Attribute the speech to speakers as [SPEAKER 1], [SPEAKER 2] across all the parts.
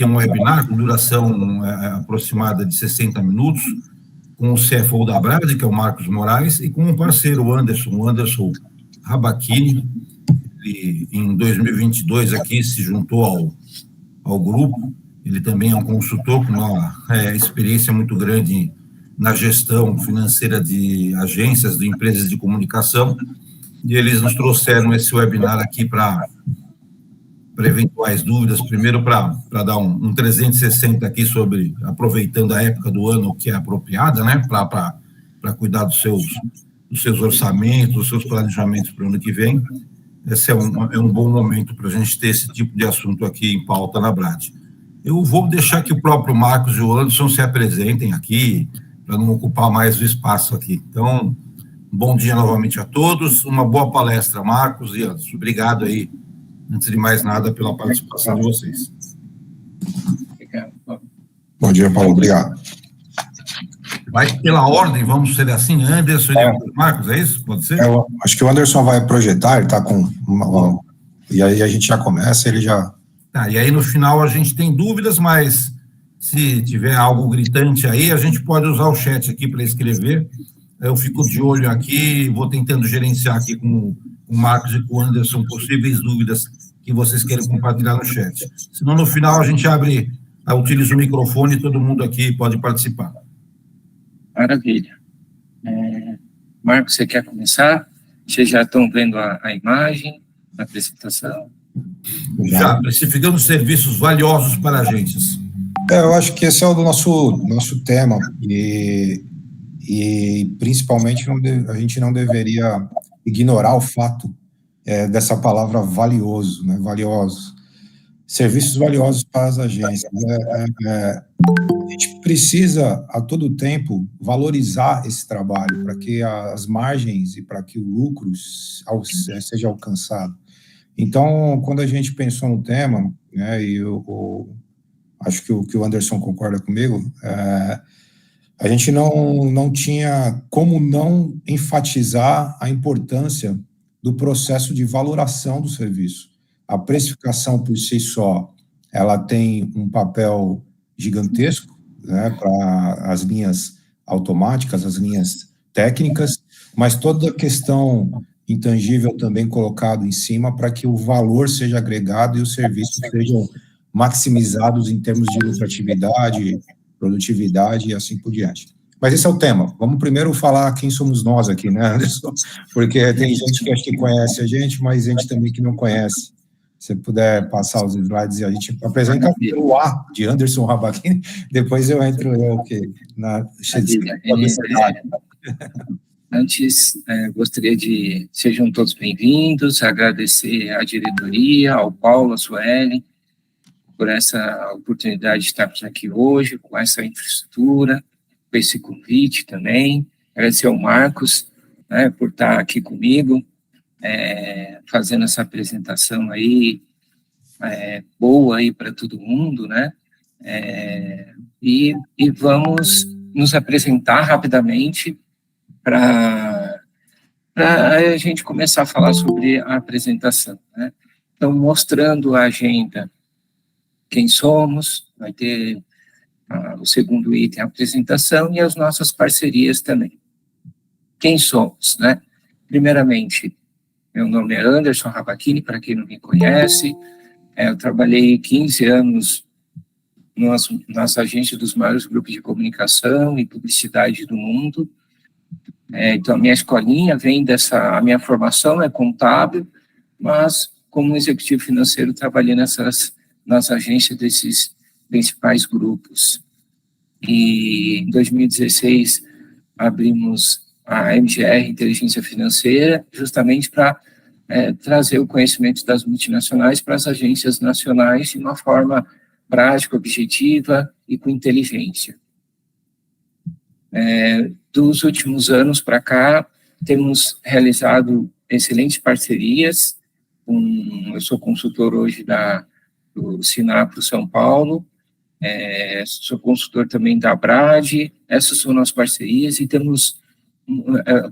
[SPEAKER 1] aqui é um webinar com duração aproximada de 60 minutos, com o CFO da Brad, que é o Marcos Moraes, e com um parceiro, o Anderson Rabachini. Ele, em 2022, aqui se juntou ao grupo. Ele também é um consultor com uma experiência muito grande na gestão financeira de agências, de empresas de comunicação, e eles nos trouxeram esse webinar aqui para eventuais dúvidas, primeiro para dar um 360 aqui sobre, aproveitando a época do ano que é apropriada, né, para cuidar dos seus orçamentos, dos seus planejamentos para o ano que vem. Esse é um bom momento para a gente ter esse tipo de assunto aqui em pauta na Brad. Eu vou deixar que o próprio Marcos e o Anderson se apresentem aqui, para não ocupar mais o espaço aqui. Então, bom dia novamente a todos, uma boa palestra, Marcos e Anderson. Obrigado aí, antes de mais nada, pela participação de vocês.
[SPEAKER 2] Bom dia, Paulo, obrigado.
[SPEAKER 1] Vai pela ordem, vamos ser assim, Anderson e depois Marcos, é isso? Pode ser?
[SPEAKER 2] Acho que o Anderson vai projetar, ele está com e aí a gente já começa, ele já...
[SPEAKER 1] Tá, e aí no final a gente tem dúvidas, mas se tiver algo gritante aí, a gente pode usar o chat aqui para escrever. Eu fico de olho aqui, vou tentando gerenciar aqui com o Marcos e com o Anderson possíveis dúvidas que vocês queiram compartilhar no chat. Senão, no final, a gente utiliza o microfone e todo mundo aqui pode participar.
[SPEAKER 3] Maravilha. Marcos, você quer começar? Vocês já estão vendo a imagem da apresentação?
[SPEAKER 1] Já, precificando serviços valiosos para agências.
[SPEAKER 2] Eu acho que esse é o nosso tema, e principalmente a gente não deveria ignorar o fato dessa palavra valioso, né? Valiosos. Serviços valiosos para as agências. A gente precisa, a todo tempo, valorizar esse trabalho para que as margens e para que o lucro seja alcançado. Então, quando a gente pensou no tema, né, e eu acho que o Anderson concorda comigo, a gente não tinha como não enfatizar a importância do processo de valoração do serviço. A precificação por si só, ela tem um papel gigantesco, né, para as linhas automáticas, as linhas técnicas, mas toda a questão intangível também colocado em cima para que o valor seja agregado e os serviços sejam maximizados em termos de lucratividade, produtividade e assim por diante. Mas esse é o tema. Vamos primeiro falar quem somos nós aqui, né, Anderson? Porque tem gente que acho que conhece a gente, mas gente também que não conhece. Se você puder passar os slides e a gente apresenta o A de Anderson Rabachini, depois eu entro na...
[SPEAKER 3] Antes, gostaria de... Sejam todos bem-vindos, agradecer à diretoria, ao Paulo, à Sueli, por essa oportunidade de estarmos aqui hoje, com essa infraestrutura, com esse convite também. Agradecer ao Marcos, né, por estar aqui comigo, fazendo essa apresentação aí, boa aí para todo mundo, né? E vamos nos apresentar rapidamente para a gente começar a falar sobre a apresentação, né? Então, mostrando a agenda, quem somos, vai ter o segundo item, a apresentação, e as nossas parcerias também. Quem somos, né? Primeiramente, meu nome é Anderson Rabachini, para quem não me conhece, eu trabalhei 15 anos nas agências dos maiores grupos de comunicação e publicidade do mundo. Então, a minha escolinha vem a minha formação é contábil, mas como executivo financeiro trabalhei nas agências desses principais grupos. E em 2016 abrimos a MGR Inteligência Financeira, justamente para trazer o conhecimento das multinacionais para as agências nacionais de uma forma prática, objetiva e com inteligência. Dos últimos anos para cá, temos realizado excelentes parcerias. Eu sou consultor hoje do Sinapro São Paulo, sou consultor também da Brad. Essas são nossas parcerias e temos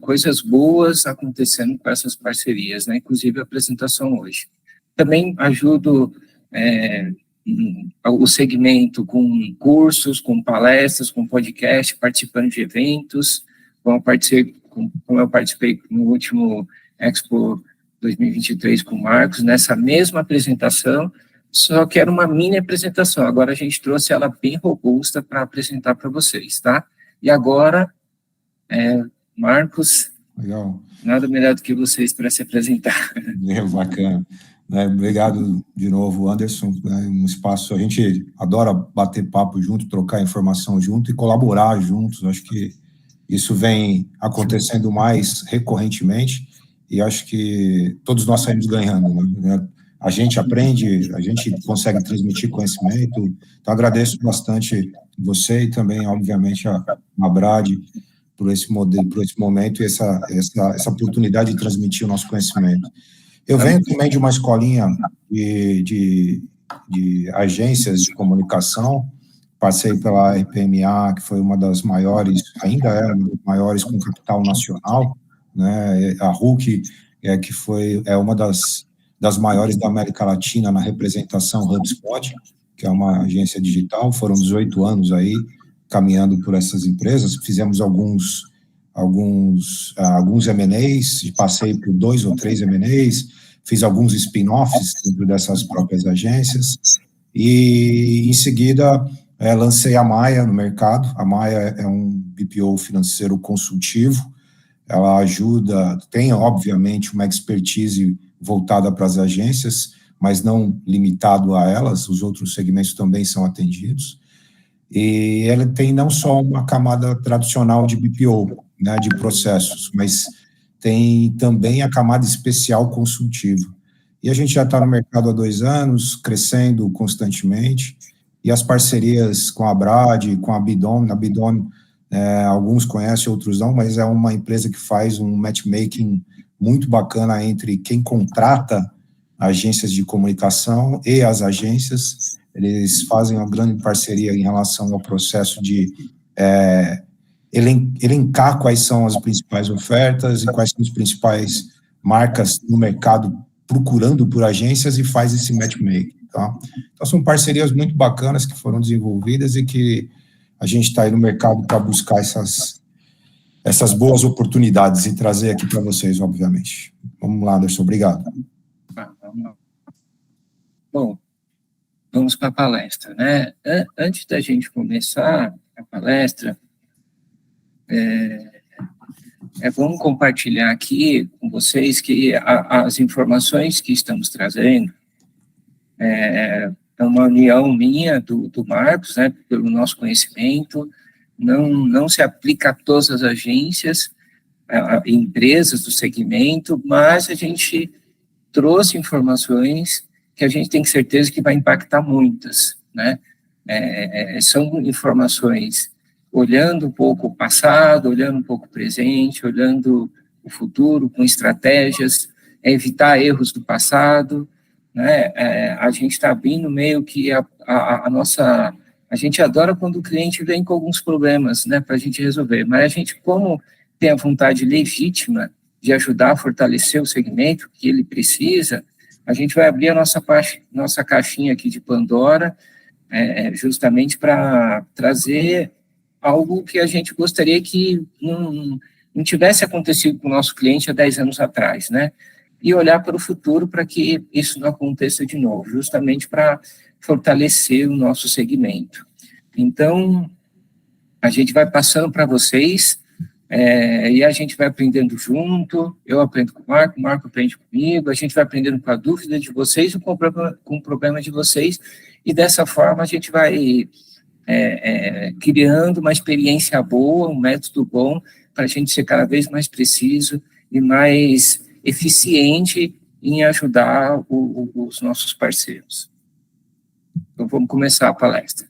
[SPEAKER 3] coisas boas acontecendo com essas parcerias, né? Inclusive a apresentação hoje. Também ajudo o segmento com cursos, com palestras, com podcast, participando de eventos, como eu participei no último Expo 2023 com o Marcos, nessa mesma apresentação, só que era uma mini apresentação. Agora a gente trouxe ela bem robusta para apresentar para vocês, tá? E agora, Marcos,
[SPEAKER 2] legal.
[SPEAKER 3] Nada melhor do que vocês para se apresentar.
[SPEAKER 2] Bacana. Obrigado de novo, Anderson. Um espaço, a gente adora bater papo junto, trocar informação junto e colaborar juntos. Acho que isso vem acontecendo mais recorrentemente e acho que todos nós saímos ganhando, né? A gente aprende, a gente consegue transmitir conhecimento. Então, agradeço bastante você e também, obviamente, a Brad por esse momento e essa oportunidade de transmitir o nosso conhecimento. Eu venho também de uma escolinha de agências de comunicação, passei pela RPMA, que foi uma das maiores, ainda é uma das maiores com capital nacional, né? A RUC, que é uma das maiores da América Latina na representação HubSpot, que é uma agência digital. Foram 18 anos aí caminhando por essas empresas, fizemos alguns M&As, passei por 2 ou 3 M&As, fiz alguns spin-offs dentro dessas próprias agências, e em seguida lancei a Maia no mercado. A Maia é um BPO financeiro consultivo, ela ajuda, tem obviamente uma expertise voltada para as agências, mas não limitado a elas, os outros segmentos também são atendidos. E ela tem não só uma camada tradicional de BPO, né, de processos, mas tem também a camada especial consultiva. E a gente já está no mercado há 2 anos, crescendo constantemente, e as parcerias com a Brad, com a Bidom, alguns conhecem, outros não, mas é uma empresa que faz um matchmaking muito bacana entre quem contrata agências de comunicação e as agências. Eles fazem uma grande parceria em relação ao processo de elencar quais são as principais ofertas e quais são as principais marcas no mercado procurando por agências e faz esse matchmaking, tá? Então, são parcerias muito bacanas que foram desenvolvidas e que a gente está aí no mercado para buscar essas boas oportunidades e trazer aqui para vocês, obviamente. Vamos lá, Anderson, obrigado.
[SPEAKER 3] Bom, vamos para a palestra, né? Antes da gente começar a palestra, vamos compartilhar aqui com vocês que as informações que estamos trazendo é uma união minha, do Marcos, né, pelo nosso conhecimento, não se aplica a todas as agências, empresas do segmento, mas a gente trouxe informações que a gente tem certeza que vai impactar muitas, né? São informações olhando um pouco o passado, olhando um pouco o presente, olhando o futuro com estratégias, evitar erros do passado, né? A gente está abrindo meio que a gente adora quando o cliente vem com alguns problemas, né, para a gente resolver, mas a gente, como tem a vontade legítima de ajudar a fortalecer o segmento que ele precisa, a gente vai abrir a nossa caixinha aqui de Pandora, justamente para trazer algo que a gente gostaria que não tivesse acontecido com o nosso cliente há 10 anos atrás, né? E olhar para o futuro para que isso não aconteça de novo, justamente para fortalecer o nosso segmento. Então, a gente vai passando para vocês, e a gente vai aprendendo junto, eu aprendo com o Marco aprende comigo, a gente vai aprendendo com a dúvida de vocês, com o problema de vocês, e dessa forma a gente vai criando uma experiência boa, um método bom, para a gente ser cada vez mais preciso e mais eficiente em ajudar os nossos parceiros. Então, vamos começar a palestra.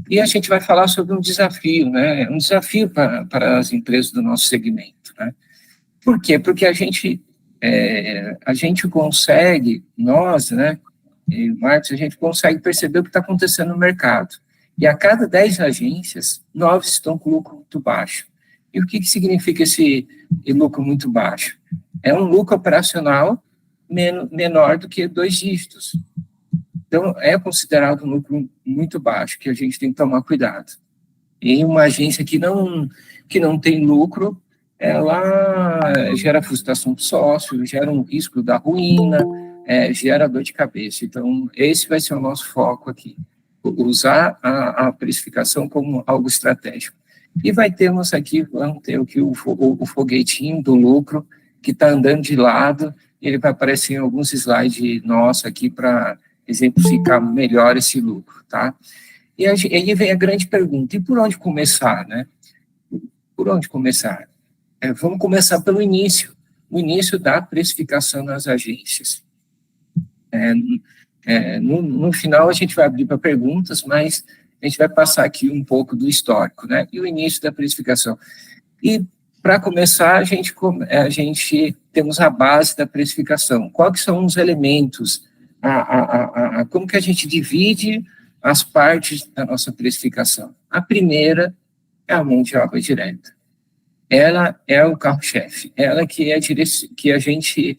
[SPEAKER 3] E a gente vai falar sobre um desafio, né? Um desafio para as empresas do nosso segmento, né? Por quê? Porque a gente consegue, nós, né, e o Marcos, a gente consegue perceber o que está acontecendo no mercado. E a cada 10 agências, 9 estão com lucro muito baixo. E o que significa esse lucro muito baixo? É um lucro operacional menor do que 2 dígitos. Então, é considerado um lucro muito baixo, que a gente tem que tomar cuidado. E uma agência que não tem lucro, ela gera frustração do sócio, gera um risco da ruína, gera dor de cabeça. Então, esse vai ser o nosso foco aqui, usar a precificação como algo estratégico. E vamos ter aqui o foguetinho do lucro, que está andando de lado, ele vai aparecer em alguns slides nossos aqui para exemplificar melhor esse lucro, tá? E aí vem a grande pergunta, e por onde começar, né? Por onde começar? Vamos começar pelo início, o início da precificação nas agências. No final, a gente vai abrir para perguntas, mas a gente vai passar aqui um pouco do histórico, né? E o início da precificação. E, para começar, a gente temos a base da precificação. Quais são os elementos? Como que a gente divide as partes da nossa precificação? A primeira é a mão de obra direta. Ela é o carro-chefe. Ela que a gente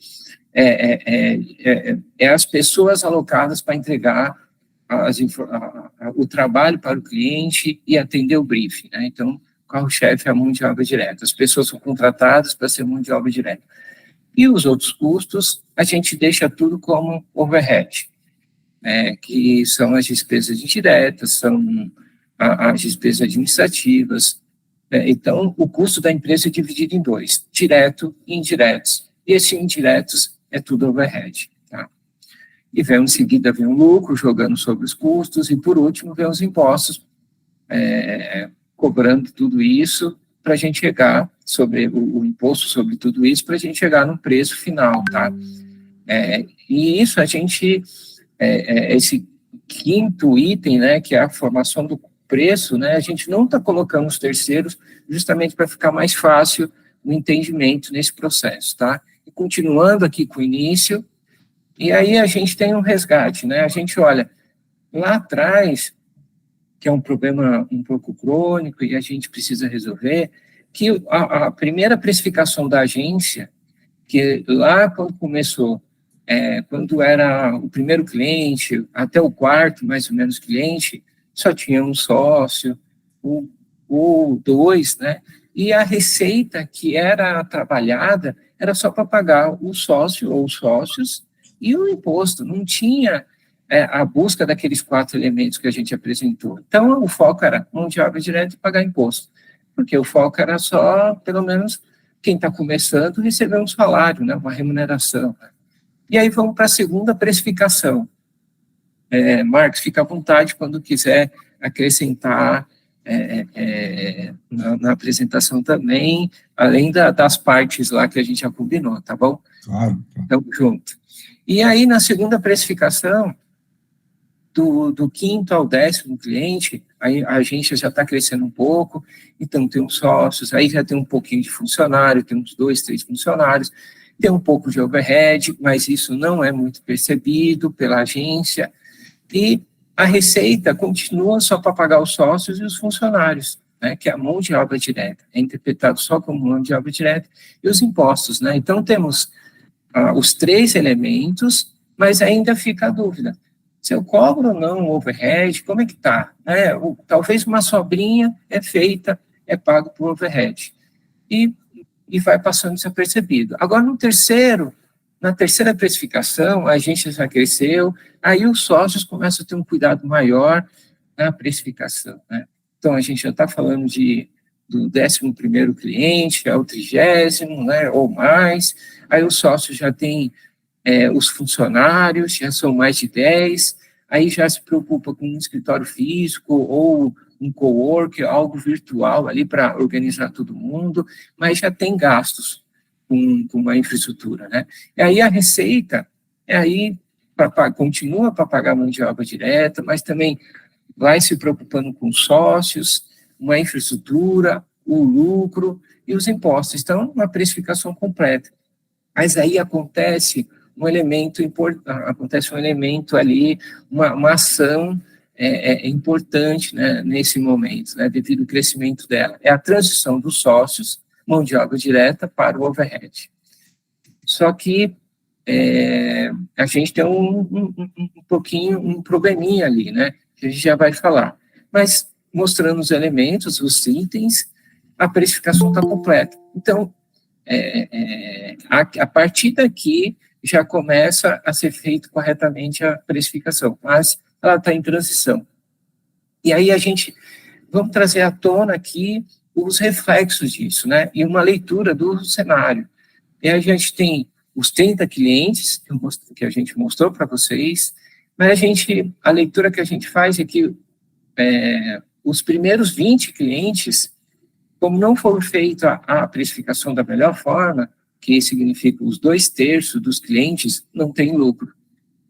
[SPEAKER 3] as pessoas alocadas para entregar o trabalho para o cliente e atender o briefing, né? Então, o carro-chefe é a mão de obra direta. As pessoas são contratadas para ser mão de obra direta. E os outros custos, a gente deixa tudo como overhead, que são as despesas indiretas, são as despesas administrativas. Então, o custo da empresa é dividido em dois, direto e indiretos. E esses indiretos é tudo overhead, tá? E em seguida vem o lucro, jogando sobre os custos, e por último vem os impostos, cobrando tudo isso para a gente chegar sobre o imposto sobre tudo isso, para a gente chegar no preço final, tá? E isso a gente, esse quinto item, né, que é a formação do preço, né, a gente não está colocando os terceiros justamente para ficar mais fácil o entendimento nesse processo, tá? E continuando aqui com o início, e aí a gente tem um resgate, né? A gente olha lá atrás, que é um problema um pouco crônico e a gente precisa resolver, que a primeira precificação da agência, que lá quando começou, quando era o primeiro cliente, até o quarto, mais ou menos, cliente, só tinha um sócio, ou dois, né? E a receita que era trabalhada era só para pagar o sócio ou os sócios e o imposto, não tinha a busca daqueles 4 elementos que a gente apresentou. Então, o foco era mão de obra direta e pagar imposto, porque o foco era só, pelo menos, quem está começando receber um salário, né, uma remuneração. E aí vamos para a segunda precificação. Marcos, fica à vontade quando quiser acrescentar na apresentação também, além das partes lá que a gente já combinou, tá bom?
[SPEAKER 2] Claro.
[SPEAKER 3] Então, junto. E aí, na segunda precificação, do 5º ao 10º cliente, aí a agência já está crescendo um pouco, então tem uns sócios, aí já tem um pouquinho de funcionário, tem uns 2, 3 funcionários, tem um pouco de overhead, mas isso não é muito percebido pela agência, e a receita continua só para pagar os sócios e os funcionários, né, que é a mão de obra direta, é interpretado só como mão de obra direta, e os impostos, né? Então temos os 3 elementos, mas ainda fica a dúvida, se eu cobro ou não o overhead, como é que está? Talvez uma sobrinha é feita, é pago por overhead, e vai passando desapercebido. Agora, na terceira precificação, a agência já cresceu, aí os sócios começam a ter um cuidado maior na precificação, né? Então, a gente já está falando do 11º cliente, ao 30º, né, ou mais, aí os sócios já têm os funcionários, já são mais de 10, aí já se preocupa com um escritório físico ou um cowork, algo virtual ali para organizar todo mundo, mas já tem gastos com uma infraestrutura, né? E aí a receita, continua para pagar mão de obra direta, mas também vai se preocupando com sócios, uma infraestrutura, o lucro e os impostos. Então, uma precificação completa. Mas aí acontece um elemento ali, uma ação importante, né, nesse momento, né, devido ao crescimento dela. É a transição dos sócios, mão de obra direta, para o overhead. Só que a gente tem um probleminha ali, né, que a gente já vai falar. Mas, mostrando os elementos, os itens, a precificação está completa. Então, a partir daqui, já começa a ser feito corretamente a precificação, mas ela está em transição. E aí vamos trazer à tona aqui os reflexos disso, né, e uma leitura do cenário. E a gente tem os 30 clientes, que a gente mostrou para vocês, mas a leitura que a gente faz é que os primeiros 20 clientes, como não foi feita a precificação da melhor forma, que significa os 2/3 dos clientes não tem lucro.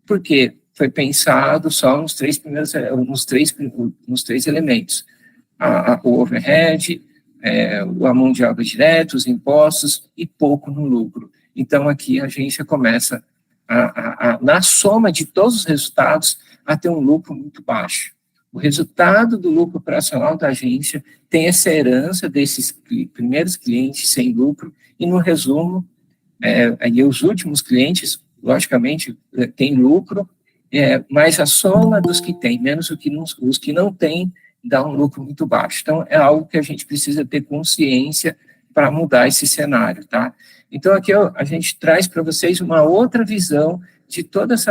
[SPEAKER 3] Por quê? Foi pensado só nos três elementos. O overhead, a mão de obra direta, os impostos e pouco no lucro. Então, aqui a agência começa, na soma de todos os resultados, a ter um lucro muito baixo. O resultado do lucro operacional da agência tem essa herança desses primeiros clientes sem lucro, e no resumo, aí os últimos clientes, logicamente, têm lucro, mas a soma dos que têm, menos os que não têm, dá um lucro muito baixo. Então, é algo que a gente precisa ter consciência para mudar esse cenário, tá? Então, aqui a gente traz para vocês uma outra visão de todas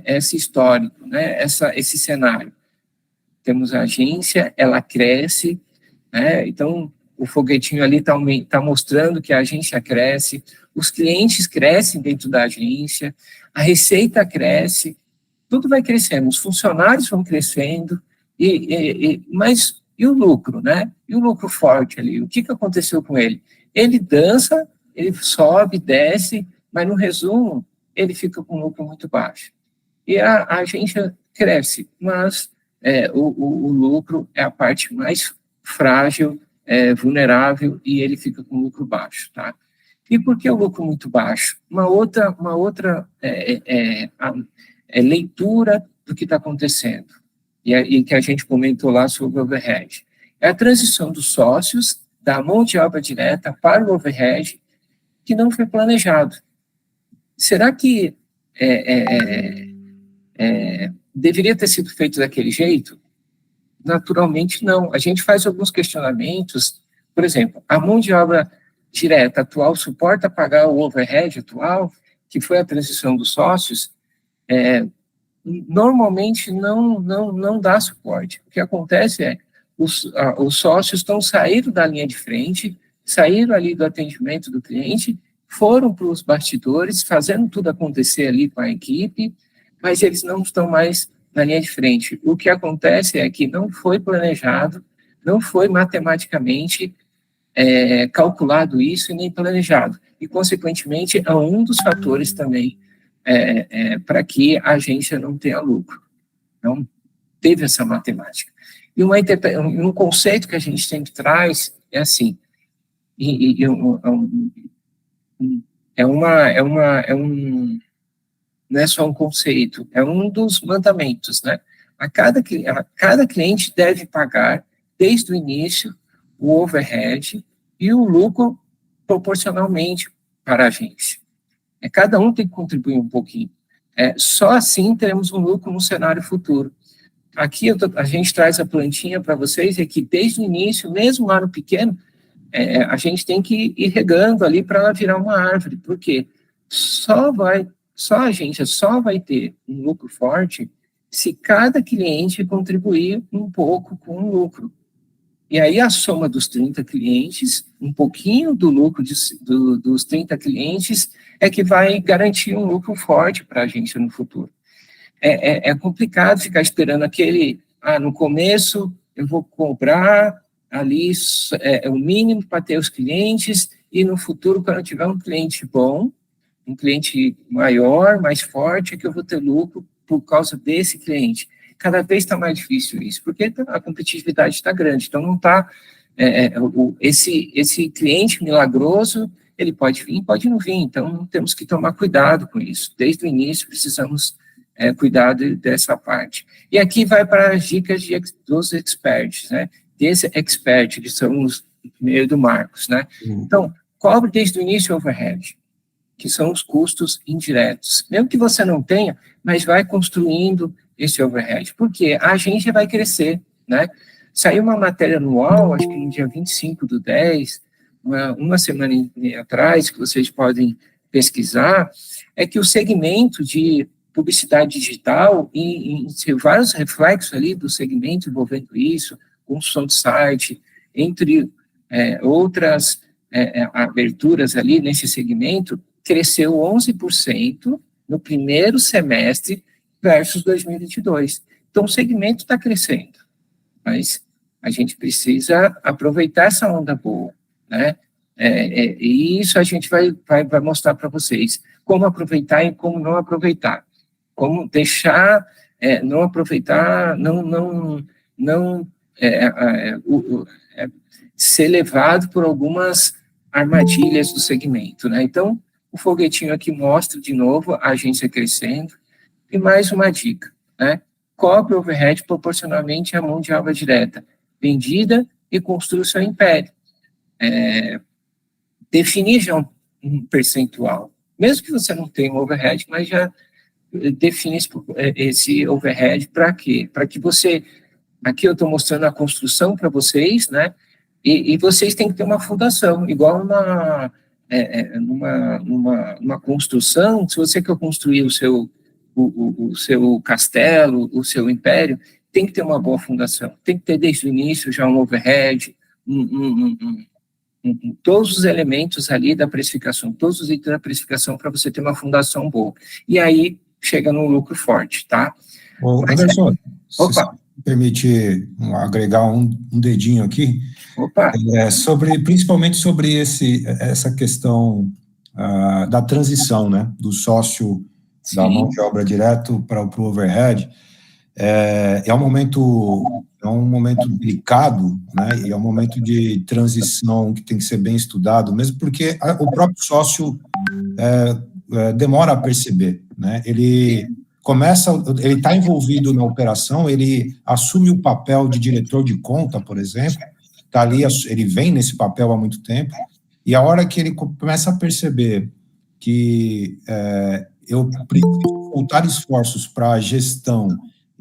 [SPEAKER 3] esse histórico, né? Esse cenário. Temos a agência, ela cresce, né? Então, o foguetinho ali está mostrando que a agência cresce, os clientes crescem dentro da agência, a receita cresce, tudo vai crescendo, os funcionários vão crescendo, mas e o lucro, né? E o lucro forte ali, o que aconteceu com ele? Ele dança, ele sobe, desce, mas no resumo, ele fica com um lucro muito baixo. E a agência cresce, mas o lucro é a parte mais frágil, vulnerável, e ele fica com lucro baixo, tá? E por que o lucro muito baixo? Uma outra leitura do que está acontecendo, e que a gente comentou lá sobre o overhead. É a transição dos sócios da mão de obra direta para o overhead, que não foi planejado. Será que deveria ter sido feito daquele jeito? Naturalmente, não. A gente faz alguns questionamentos. Por exemplo, a mão de obra direta atual suporta pagar o overhead atual, que foi a transição dos sócios? Normalmente não dá suporte. O que acontece é os sócios estão saindo da linha de frente, saíram ali do atendimento do cliente, foram para os bastidores, fazendo tudo acontecer ali com a equipe, mas eles não estão mais na linha de frente. O que acontece é que não foi planejado, não foi matematicamente calculado isso e nem planejado. E, consequentemente, é um dos fatores também para que a agência não tenha lucro. Não teve essa matemática. E um conceito que a gente sempre traz é assim, não é só um conceito, é um dos mandamentos, né? Cada cliente deve pagar, desde o início, o overhead e o lucro proporcionalmente para a agência. Cada um tem que contribuir um pouquinho. Só assim teremos um lucro no cenário futuro. Aqui a gente traz a plantinha para vocês, é que desde o início, mesmo lá no pequeno, a gente tem que ir regando ali para ela virar uma árvore, porque a agência só vai ter um lucro forte se cada cliente contribuir um pouco com o lucro. E aí a soma dos 30 clientes, um pouquinho do lucro dos 30 clientes, é que vai garantir um lucro forte para a agência no futuro. É complicado ficar esperando no começo eu vou cobrar ali o mínimo para ter os clientes, e no futuro, quando eu tiver um cliente bom, um cliente maior, mais forte, é que eu vou ter lucro por causa desse cliente. Cada vez está mais difícil isso, porque a competitividade está grande, então não está... esse cliente milagroso, ele pode vir, pode não vir, então temos que tomar cuidado com isso. Desde o início, precisamos cuidar dessa parte. E aqui vai para as dicas dos experts, né? Desse expert, que são os meio do Marcos, né? Então, cobre desde o início o overhead. que são os custos indiretos. Mesmo que você não tenha, mas vai construindo esse overhead, porque a agência vai crescer, né? Saiu uma matéria anual, acho que no dia 25/10, uma semana atrás, que vocês podem pesquisar, é que o segmento de publicidade digital, e vários reflexos ali do segmento envolvendo isso, construção de site, entre outras aberturas ali nesse segmento, cresceu 11% no primeiro semestre versus 2022. Então, o segmento está crescendo, mas a gente precisa aproveitar essa onda boa, né? E isso a gente vai mostrar para vocês como aproveitar e como não aproveitar. Como deixar, não aproveitar, não ser levado por algumas armadilhas do segmento, né? Então, o foguetinho aqui mostra, de novo, a agência crescendo. E mais uma dica, né? Cobre o overhead proporcionalmente à mão de obra direta, vendida e construa o seu império. Definir já um percentual, mesmo que você não tenha um overhead, mas já define esse overhead para quê? Para que você, aqui eu estou mostrando a construção para vocês, né? E vocês têm que ter uma fundação, igual numa construção. Se você quer construir o seu castelo, o seu império, tem que ter uma boa fundação, tem que ter desde o início já um overhead, todos os elementos ali da precificação, todos os itens da precificação para você ter uma fundação boa. E aí chega no lucro forte, tá?
[SPEAKER 2] Anderson, se me permite agregar um dedinho aqui, principalmente sobre essa questão da transição, né, do sócio Sim. da mão de obra direto para o overhead. É um momento delicado, né, e é um momento de transição que tem que ser bem estudado, mesmo porque o próprio sócio demora a perceber, né, ele está envolvido na operação, ele assume o papel de diretor de conta, por exemplo, tá ali, ele vem nesse papel há muito tempo, e a hora que ele começa a perceber que eu preciso voltar esforços para a gestão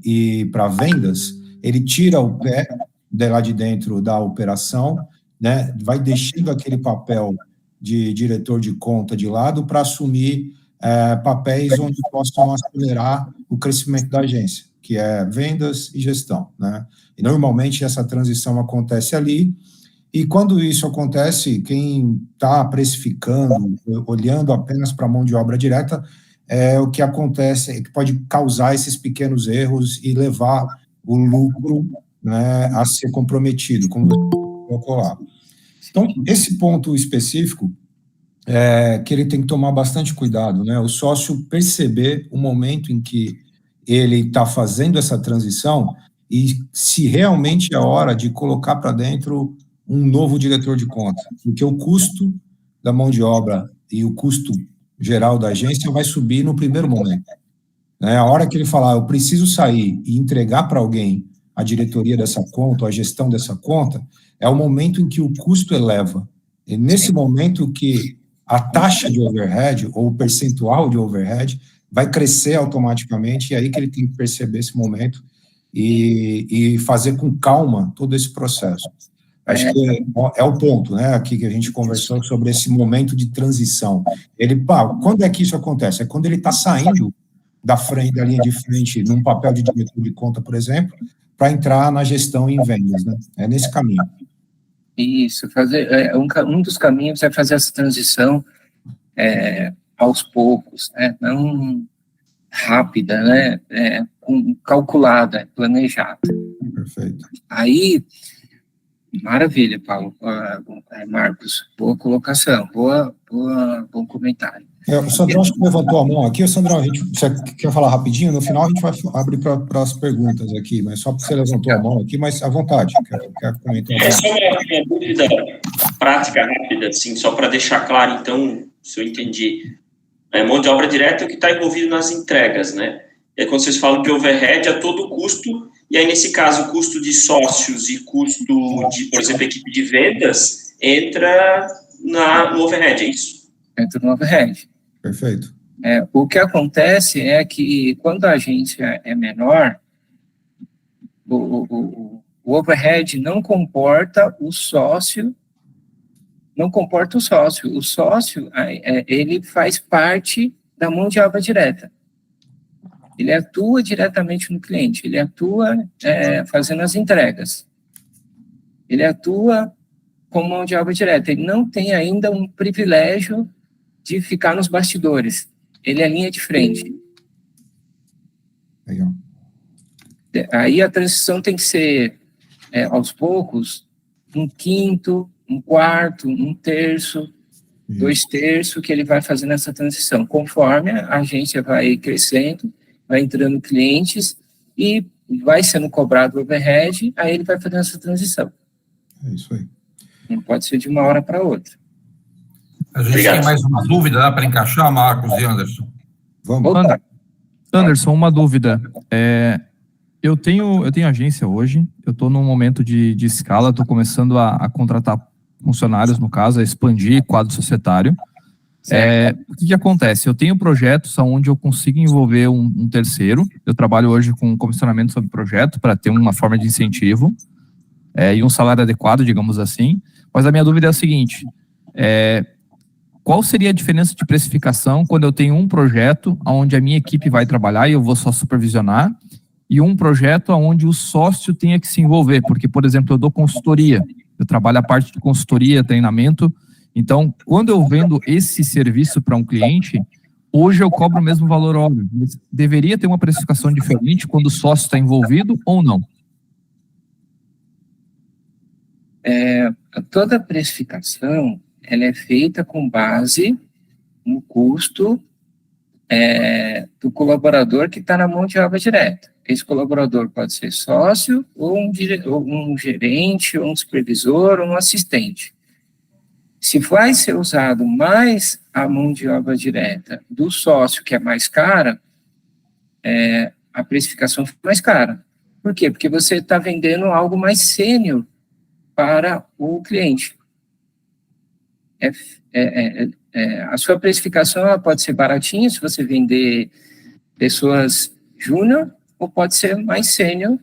[SPEAKER 2] e para vendas, ele tira o pé de lá de dentro da operação, né, vai deixando aquele papel de diretor de conta de lado para assumir papéis onde possam acelerar o crescimento da agência, que é vendas e gestão, né? E normalmente essa transição acontece ali, e quando isso acontece, quem está precificando, olhando apenas para a mão de obra direta, o que acontece é que pode causar esses pequenos erros e levar o lucro, né, a ser comprometido, como você colocou lá. Então, esse ponto específico, que ele tem que tomar bastante cuidado, né? O sócio perceber o momento em que ele está fazendo essa transição e se realmente é hora de colocar para dentro um novo diretor de conta, porque o custo da mão de obra e o custo geral da agência vai subir no primeiro momento, né? A hora que ele falar, eu preciso sair e entregar para alguém a diretoria dessa conta, a gestão dessa conta, é o momento em que o custo eleva. E nesse momento que a taxa de overhead, ou o percentual de overhead, vai crescer automaticamente, e aí que ele tem que perceber esse momento e fazer com calma todo esse processo. Acho que é o ponto, né, aqui que a gente conversou sobre esse momento de transição. Quando é que isso acontece? É quando ele está saindo da linha de frente, num papel de diretor de conta, por exemplo, para entrar na gestão e em vendas, né? É nesse caminho.
[SPEAKER 3] Isso, um dos caminhos é fazer essa transição aos poucos, né? Não rápida, né? Calculada, planejada.
[SPEAKER 2] Perfeito.
[SPEAKER 3] Aí, maravilha, Paulo, Marcos, boa colocação, bom comentário.
[SPEAKER 2] O Sandrão acho que levantou a mão aqui. O Sandrão, você quer falar rapidinho? No final a gente vai abrir para as perguntas aqui, mas só porque você levantou a mão aqui, mas à vontade. Quer comentar?
[SPEAKER 4] É só uma dúvida prática, rápida, assim, só para deixar claro, então, se eu entendi. Mão de obra direta é o que está envolvido nas entregas, né? É quando vocês falam que overhead é todo o custo, e aí, nesse caso, o custo de sócios e custo de, por exemplo, equipe de vendas, entra no overhead, é isso?
[SPEAKER 3] Entra no overhead.
[SPEAKER 2] Perfeito.
[SPEAKER 3] O que acontece é que quando a agência é menor, o overhead não comporta o sócio. O sócio, ele faz parte da mão de obra direta. Ele atua diretamente no cliente, ele atua fazendo as entregas. Ele atua como mão de obra direta. Ele não tem ainda um privilégio de ficar nos bastidores. Ele é linha de frente.
[SPEAKER 2] Legal.
[SPEAKER 3] Aí a transição tem que ser, aos poucos, 1/5, 1/4, 1/3, 2/3, que ele vai fazendo essa transição. Conforme a agência vai crescendo, vai entrando clientes e vai sendo cobrado o overhead, aí ele vai fazendo essa transição.
[SPEAKER 2] É isso aí.
[SPEAKER 3] Não pode ser de uma hora para outra.
[SPEAKER 1] A gente tem mais uma dúvida, dá para encaixar, Marcos e Anderson?
[SPEAKER 2] Vamos.
[SPEAKER 5] Anderson, uma dúvida. Eu tenho agência hoje, eu estou num momento de escala, estou começando a contratar funcionários, no caso, a expandir quadro societário. O que acontece? Eu tenho projetos onde eu consigo envolver um terceiro, eu trabalho hoje com comissionamento sobre projeto para ter uma forma de incentivo e um salário adequado, digamos assim, mas a minha dúvida é a seguinte, qual seria a diferença de precificação quando eu tenho um projeto onde a minha equipe vai trabalhar e eu vou só supervisionar, e um projeto onde o sócio tenha que se envolver? Porque, por exemplo, eu dou consultoria, eu trabalho a parte de consultoria, treinamento. Então, quando eu vendo esse serviço para um cliente, hoje eu cobro o mesmo valor hora. Deveria ter uma precificação diferente quando o sócio está envolvido ou não?
[SPEAKER 3] Toda precificação ela é feita com base no custo do colaborador que está na mão de obra direta. Esse colaborador pode ser sócio, ou um gerente, ou um supervisor, ou um assistente. Se vai ser usado mais a mão de obra direta do sócio, que é mais cara, a precificação fica mais cara. Por quê? Porque você está vendendo algo mais sênior para o cliente. A sua precificação ela pode ser baratinha se você vender pessoas júnior, ou pode ser mais sênior,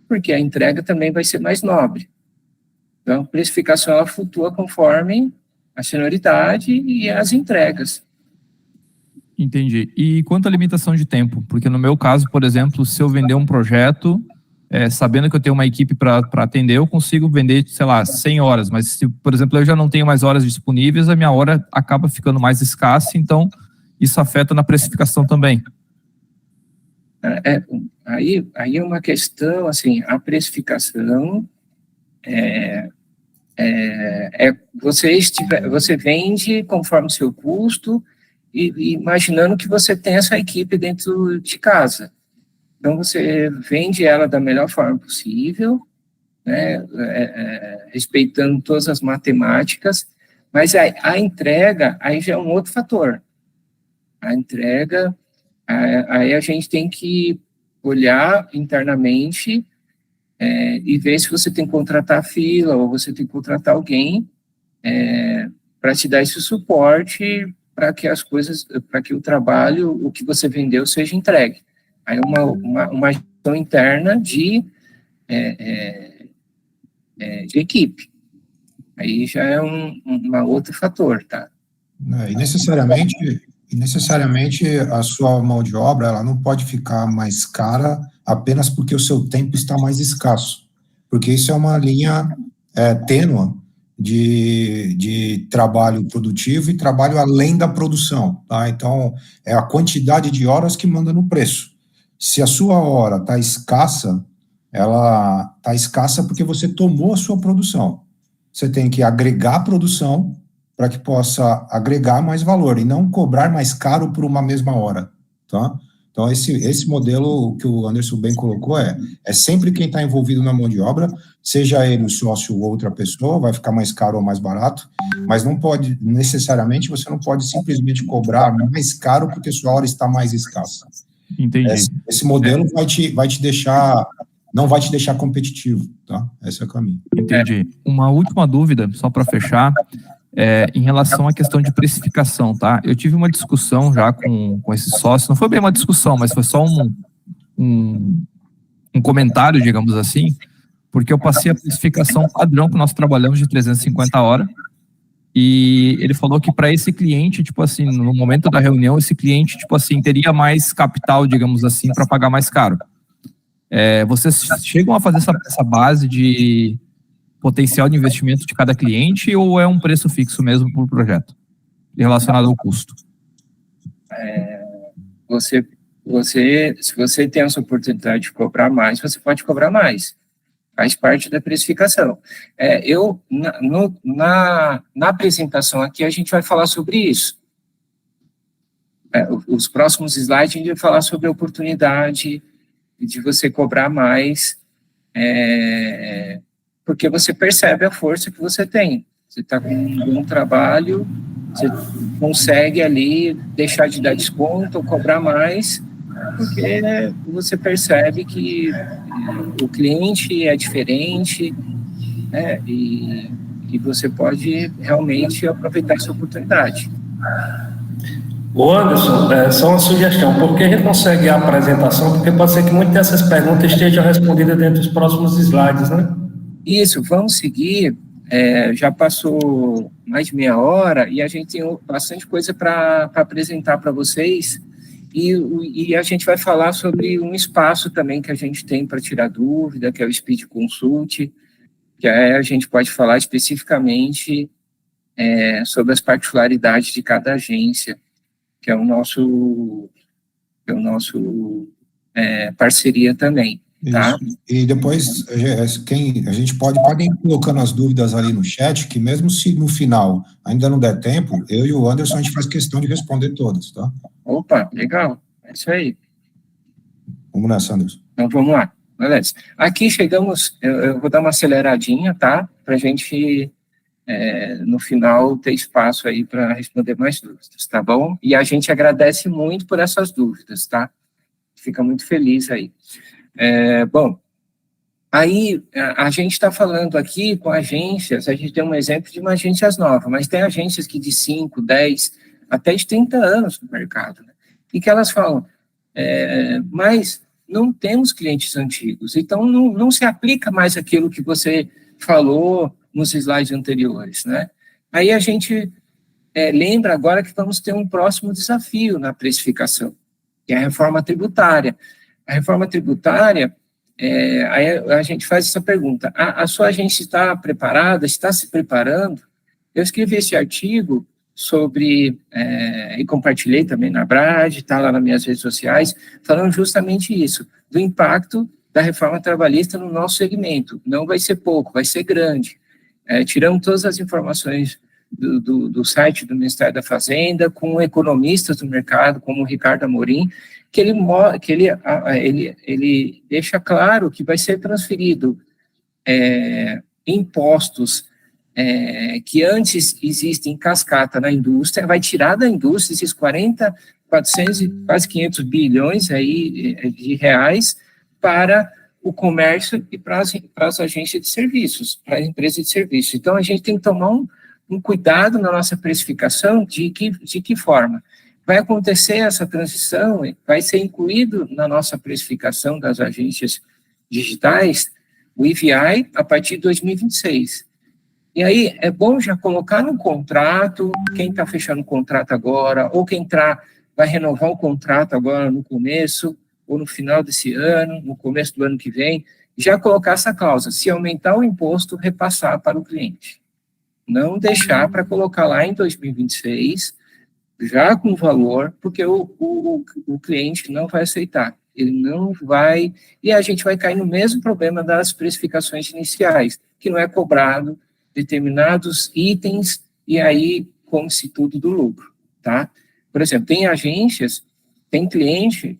[SPEAKER 3] porque a entrega também vai ser mais nobre. Então, a precificação ela flutua conforme a senioridade e as entregas.
[SPEAKER 5] Entendi. E quanto à limitação de tempo? Porque no meu caso, por exemplo, se eu vender um projeto, sabendo que eu tenho uma equipe para atender, eu consigo vender, sei lá, 100 horas. Mas se, por exemplo, eu já não tenho mais horas disponíveis, a minha hora acaba ficando mais escassa, então isso afeta na precificação também.
[SPEAKER 3] Aí é uma questão, assim, a precificação você vende conforme o seu custo e imaginando que você tem essa equipe dentro de casa. Então, você vende ela da melhor forma possível, né, respeitando todas as matemáticas, mas a entrega, aí já é um outro fator. A entrega, aí a gente tem que olhar internamente e ver se você tem que contratar fila ou você tem que contratar alguém para te dar esse suporte para que as coisas, para que o trabalho, o que você vendeu seja entregue. Aí uma gestão interna de equipe. Aí já é um outro fator, tá?
[SPEAKER 2] E necessariamente a sua mão de obra ela não pode ficar mais cara apenas porque o seu tempo está mais escasso, porque isso é uma linha tênue de trabalho produtivo e trabalho além da produção, tá? Então, é a quantidade de horas que manda no preço. Se a sua hora está escassa, ela está escassa porque você tomou a sua produção. Você tem que agregar a produção para que possa agregar mais valor e não cobrar mais caro por uma mesma hora, tá? Então, esse modelo que o Anderson bem colocou é sempre quem está envolvido na mão de obra, seja ele o sócio ou outra pessoa, vai ficar mais caro ou mais barato, mas não pode, necessariamente, você não pode simplesmente cobrar mais caro porque sua hora está mais escassa.
[SPEAKER 5] Entendi.
[SPEAKER 2] Esse modelo vai te deixar, não vai te deixar competitivo, tá? Esse é o caminho.
[SPEAKER 5] Entendi. Uma última dúvida, só para fechar. Em relação à questão de precificação, tá? Eu tive uma discussão já com esse sócio, não foi bem uma discussão, mas foi só um comentário, digamos assim, porque eu passei a precificação padrão que nós trabalhamos de 350 horas, e ele falou que para esse cliente, tipo assim, no momento da reunião, esse cliente, tipo assim, teria mais capital, digamos assim, para pagar mais caro. Vocês chegam a fazer essa base de potencial de investimento de cada cliente, ou é um preço fixo mesmo por projeto, relacionado ao custo?
[SPEAKER 3] Se você tem essa oportunidade de cobrar mais, você pode cobrar mais. Faz parte da precificação. Na apresentação aqui, a gente vai falar sobre isso. Os próximos slides, a gente vai falar sobre a oportunidade de você cobrar mais, porque você percebe a força que você tem. Você está com um bom trabalho, você consegue ali deixar de dar desconto ou cobrar mais, porque você percebe que o cliente é diferente, né, e você pode realmente aproveitar essa oportunidade.
[SPEAKER 6] Ô Anderson, só uma sugestão, por que a gente consegue a apresentação? Porque pode ser que muitas dessas perguntas estejam respondidas dentro dos próximos slides, né?
[SPEAKER 3] Isso, vamos seguir. Já passou mais de meia hora e a gente tem bastante coisa para apresentar para vocês, e a gente vai falar sobre um espaço também que a gente tem para tirar dúvida, que é o Speed Consult, que a gente pode falar especificamente sobre as particularidades de cada agência, que é o nosso parceria também. Tá?
[SPEAKER 2] E depois, a gente podem ir colocando as dúvidas ali no chat, que mesmo se no final ainda não der tempo, eu e o Anderson, a gente faz questão de responder todas, tá?
[SPEAKER 3] Opa, legal, é isso aí.
[SPEAKER 2] Vamos nessa, Anderson.
[SPEAKER 3] Então, vamos lá, beleza. Aqui chegamos, eu vou dar uma aceleradinha, tá? Para a gente, no final, ter espaço aí para responder mais dúvidas, tá bom? E a gente agradece muito por essas dúvidas, tá? Fica muito feliz aí. Bom, aí a gente está falando aqui com agências, a gente tem um exemplo de uma agência nova, mas tem agências que de 5, 10, até de 30 anos no mercado, né? E que elas falam, mas não temos clientes antigos, então não se aplica mais aquilo que você falou nos slides anteriores, né? Aí a gente lembra agora que vamos ter um próximo desafio na precificação, que é a reforma tributária. A reforma tributária, aí a gente faz essa pergunta, a sua agência está preparada, está se preparando? Eu escrevi esse artigo sobre, e compartilhei também na Brad, está lá nas minhas redes sociais, falando justamente isso, do impacto da reforma trabalhista no nosso segmento. Não vai ser pouco, vai ser grande. Tiramos todas as informações do site do Ministério da Fazenda, com economistas do mercado, como o Ricardo Amorim, que ele deixa claro que vai ser transferido impostos que antes existem em cascata na indústria, vai tirar da indústria esses 40, 400, quase 500 bilhões aí de reais para o comércio e para as agências de serviços, para as empresas de serviços. Então, a gente tem que tomar um cuidado na nossa precificação de que forma. Vai acontecer essa transição, vai ser incluído na nossa precificação das agências digitais, o EVI, a partir de 2026. E aí, é bom já colocar no contrato, quem está fechando o contrato agora, ou quem vai renovar o contrato agora no começo, ou no final desse ano, no começo do ano que vem, já colocar essa cláusula, se aumentar o imposto, repassar para o cliente. Não deixar para colocar lá em 2026, já com valor, porque o cliente não vai aceitar, ele não vai, e a gente vai cair no mesmo problema das precificações iniciais, que não é cobrado determinados itens, e aí come-se tudo do lucro, tá? Por exemplo, tem agências, tem cliente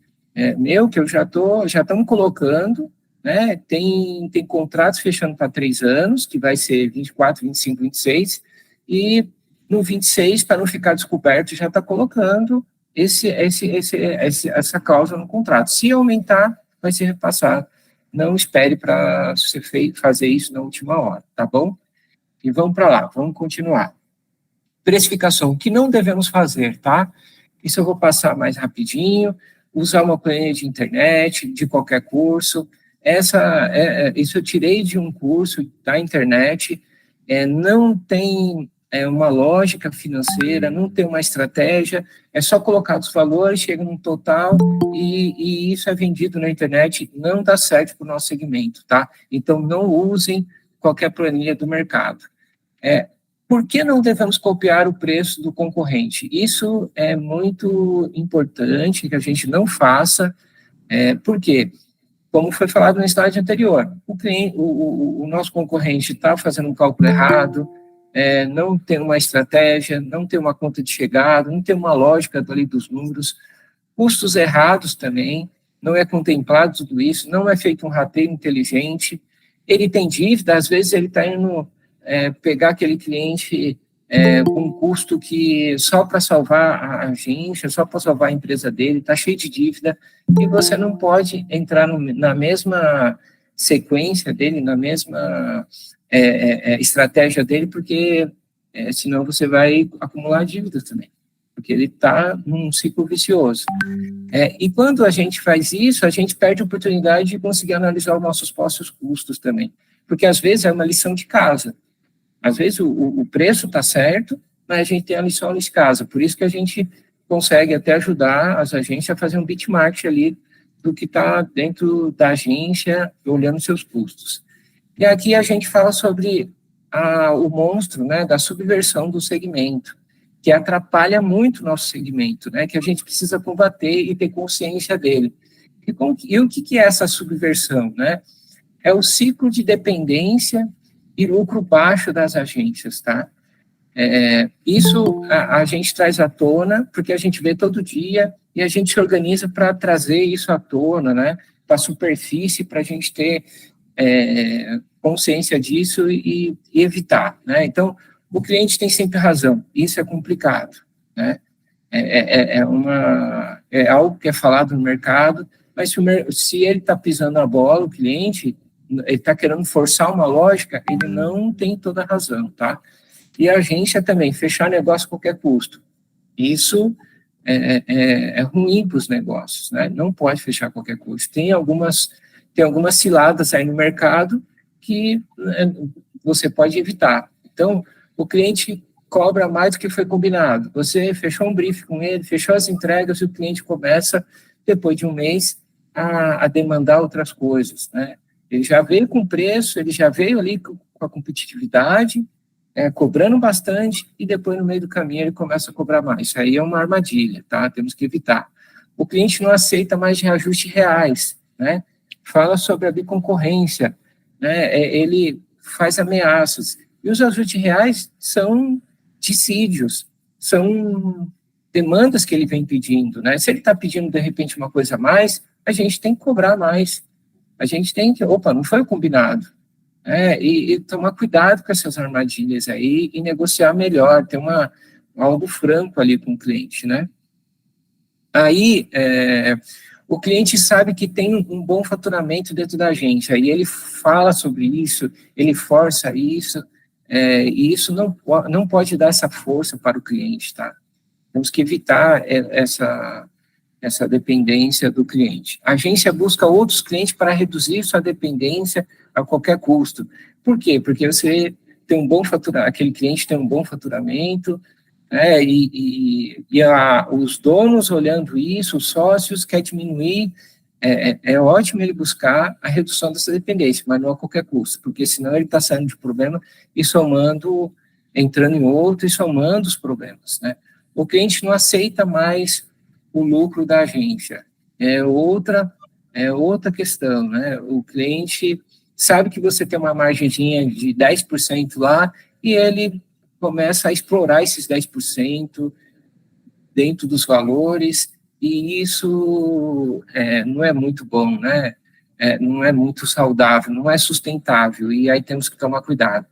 [SPEAKER 3] meu que eu já estamos colocando, né, tem contratos fechando para 3 anos, que vai ser 24, 25, 26, e no 26, para não ficar descoberto, já está colocando essa cláusula no contrato. Se aumentar, vai ser repassado. Não espere para você fazer isso na última hora, tá bom? E vamos para lá, vamos continuar. Precificação, o que não devemos fazer, tá? Isso eu vou passar mais rapidinho. Usar uma planilha de internet, de qualquer curso. Isso eu tirei de um curso da internet. Não tem uma lógica financeira, não tem uma estratégia, é só colocar os valores, chega num total, e isso é vendido na internet, não dá certo para o nosso segmento, tá? Então, não usem qualquer planilha do mercado. Por que não devemos copiar o preço do concorrente? Isso é muito importante que a gente não faça, porque, como foi falado no slide anterior, o nosso concorrente está fazendo um cálculo errado, não tem uma estratégia, não tem uma conta de chegada, não tem uma lógica ali dos números, custos errados também, não é contemplado tudo isso, não é feito um rateio inteligente, ele tem dívida, às vezes ele está indo pegar aquele cliente com um custo que só para salvar a agência, só para salvar a empresa dele, está cheio de dívida, e você não pode entrar na mesma sequência dele, na mesma estratégia dele, porque senão você vai acumular dívidas também, porque ele está num ciclo vicioso. E quando a gente faz isso, a gente perde a oportunidade de conseguir analisar os nossos próprios custos também, porque às vezes é uma lição de casa. Às vezes o preço está certo, mas a gente tem a lição de casa. Por isso que a gente consegue até ajudar as agências a fazer um benchmark ali do que está dentro da agência, olhando seus custos. E aqui a gente fala sobre o monstro, né, da subversão do segmento, que atrapalha muito o nosso segmento, né, que a gente precisa combater e ter consciência dele. E o que é essa subversão, né? É o ciclo de dependência e lucro baixo das agências, tá? Isso a gente traz à tona, porque a gente vê todo dia, e a gente se organiza para trazer isso à tona, né? Para a superfície, para a gente ter consciência disso e evitar, né? Então, o cliente tem sempre razão, isso é complicado, né? É algo que é falado no mercado, mas se ele está pisando a bola, o cliente, ele está querendo forçar uma lógica, ele não tem toda a razão, tá? E a agência também, fechar negócio a qualquer custo. Isso é ruim para os negócios, né? Não pode fechar a qualquer custo. Tem algumas ciladas aí no mercado que você pode evitar. Então, o cliente cobra mais do que foi combinado. Você fechou um brief com ele, fechou as entregas, e o cliente começa, depois de um mês, a demandar outras coisas, né? Ele já veio com preço, ele já veio ali com a competitividade, cobrando bastante, e depois, no meio do caminho, ele começa a cobrar mais. Isso aí é uma armadilha, tá? Temos que evitar. O cliente não aceita mais reajustes reais, né? Fala sobre a biconcorrência, né? Ele faz ameaças. E os ajustes reais são dissídios, são demandas que ele vem pedindo, né? Se ele está pedindo, de repente, uma coisa a mais, a gente tem que cobrar mais. A gente tem que, não foi o combinado. E tomar cuidado com essas armadilhas aí e negociar melhor, ter algo franco ali com o cliente, né? Aí, o cliente sabe que tem um bom faturamento dentro da agência, aí ele fala sobre isso, ele força isso, e isso não pode dar essa força para o cliente, tá? Temos que evitar essa dependência do cliente. A agência busca outros clientes para reduzir sua dependência a qualquer custo. Por quê? Porque você tem um bom faturamento, aquele cliente tem um bom faturamento, né, os donos olhando isso, os sócios querem diminuir, é ótimo ele buscar a redução dessa dependência, mas não a qualquer custo, porque senão ele está saindo de problema e entrando em outro e somando os problemas, né? O cliente não aceita mais o lucro da agência. É outra questão, né? O cliente sabe que você tem uma margenzinha de 10% lá e ele começa a explorar esses 10% dentro dos valores, e isso não é muito bom, né? Não é muito saudável, não é sustentável, e aí temos que tomar cuidado.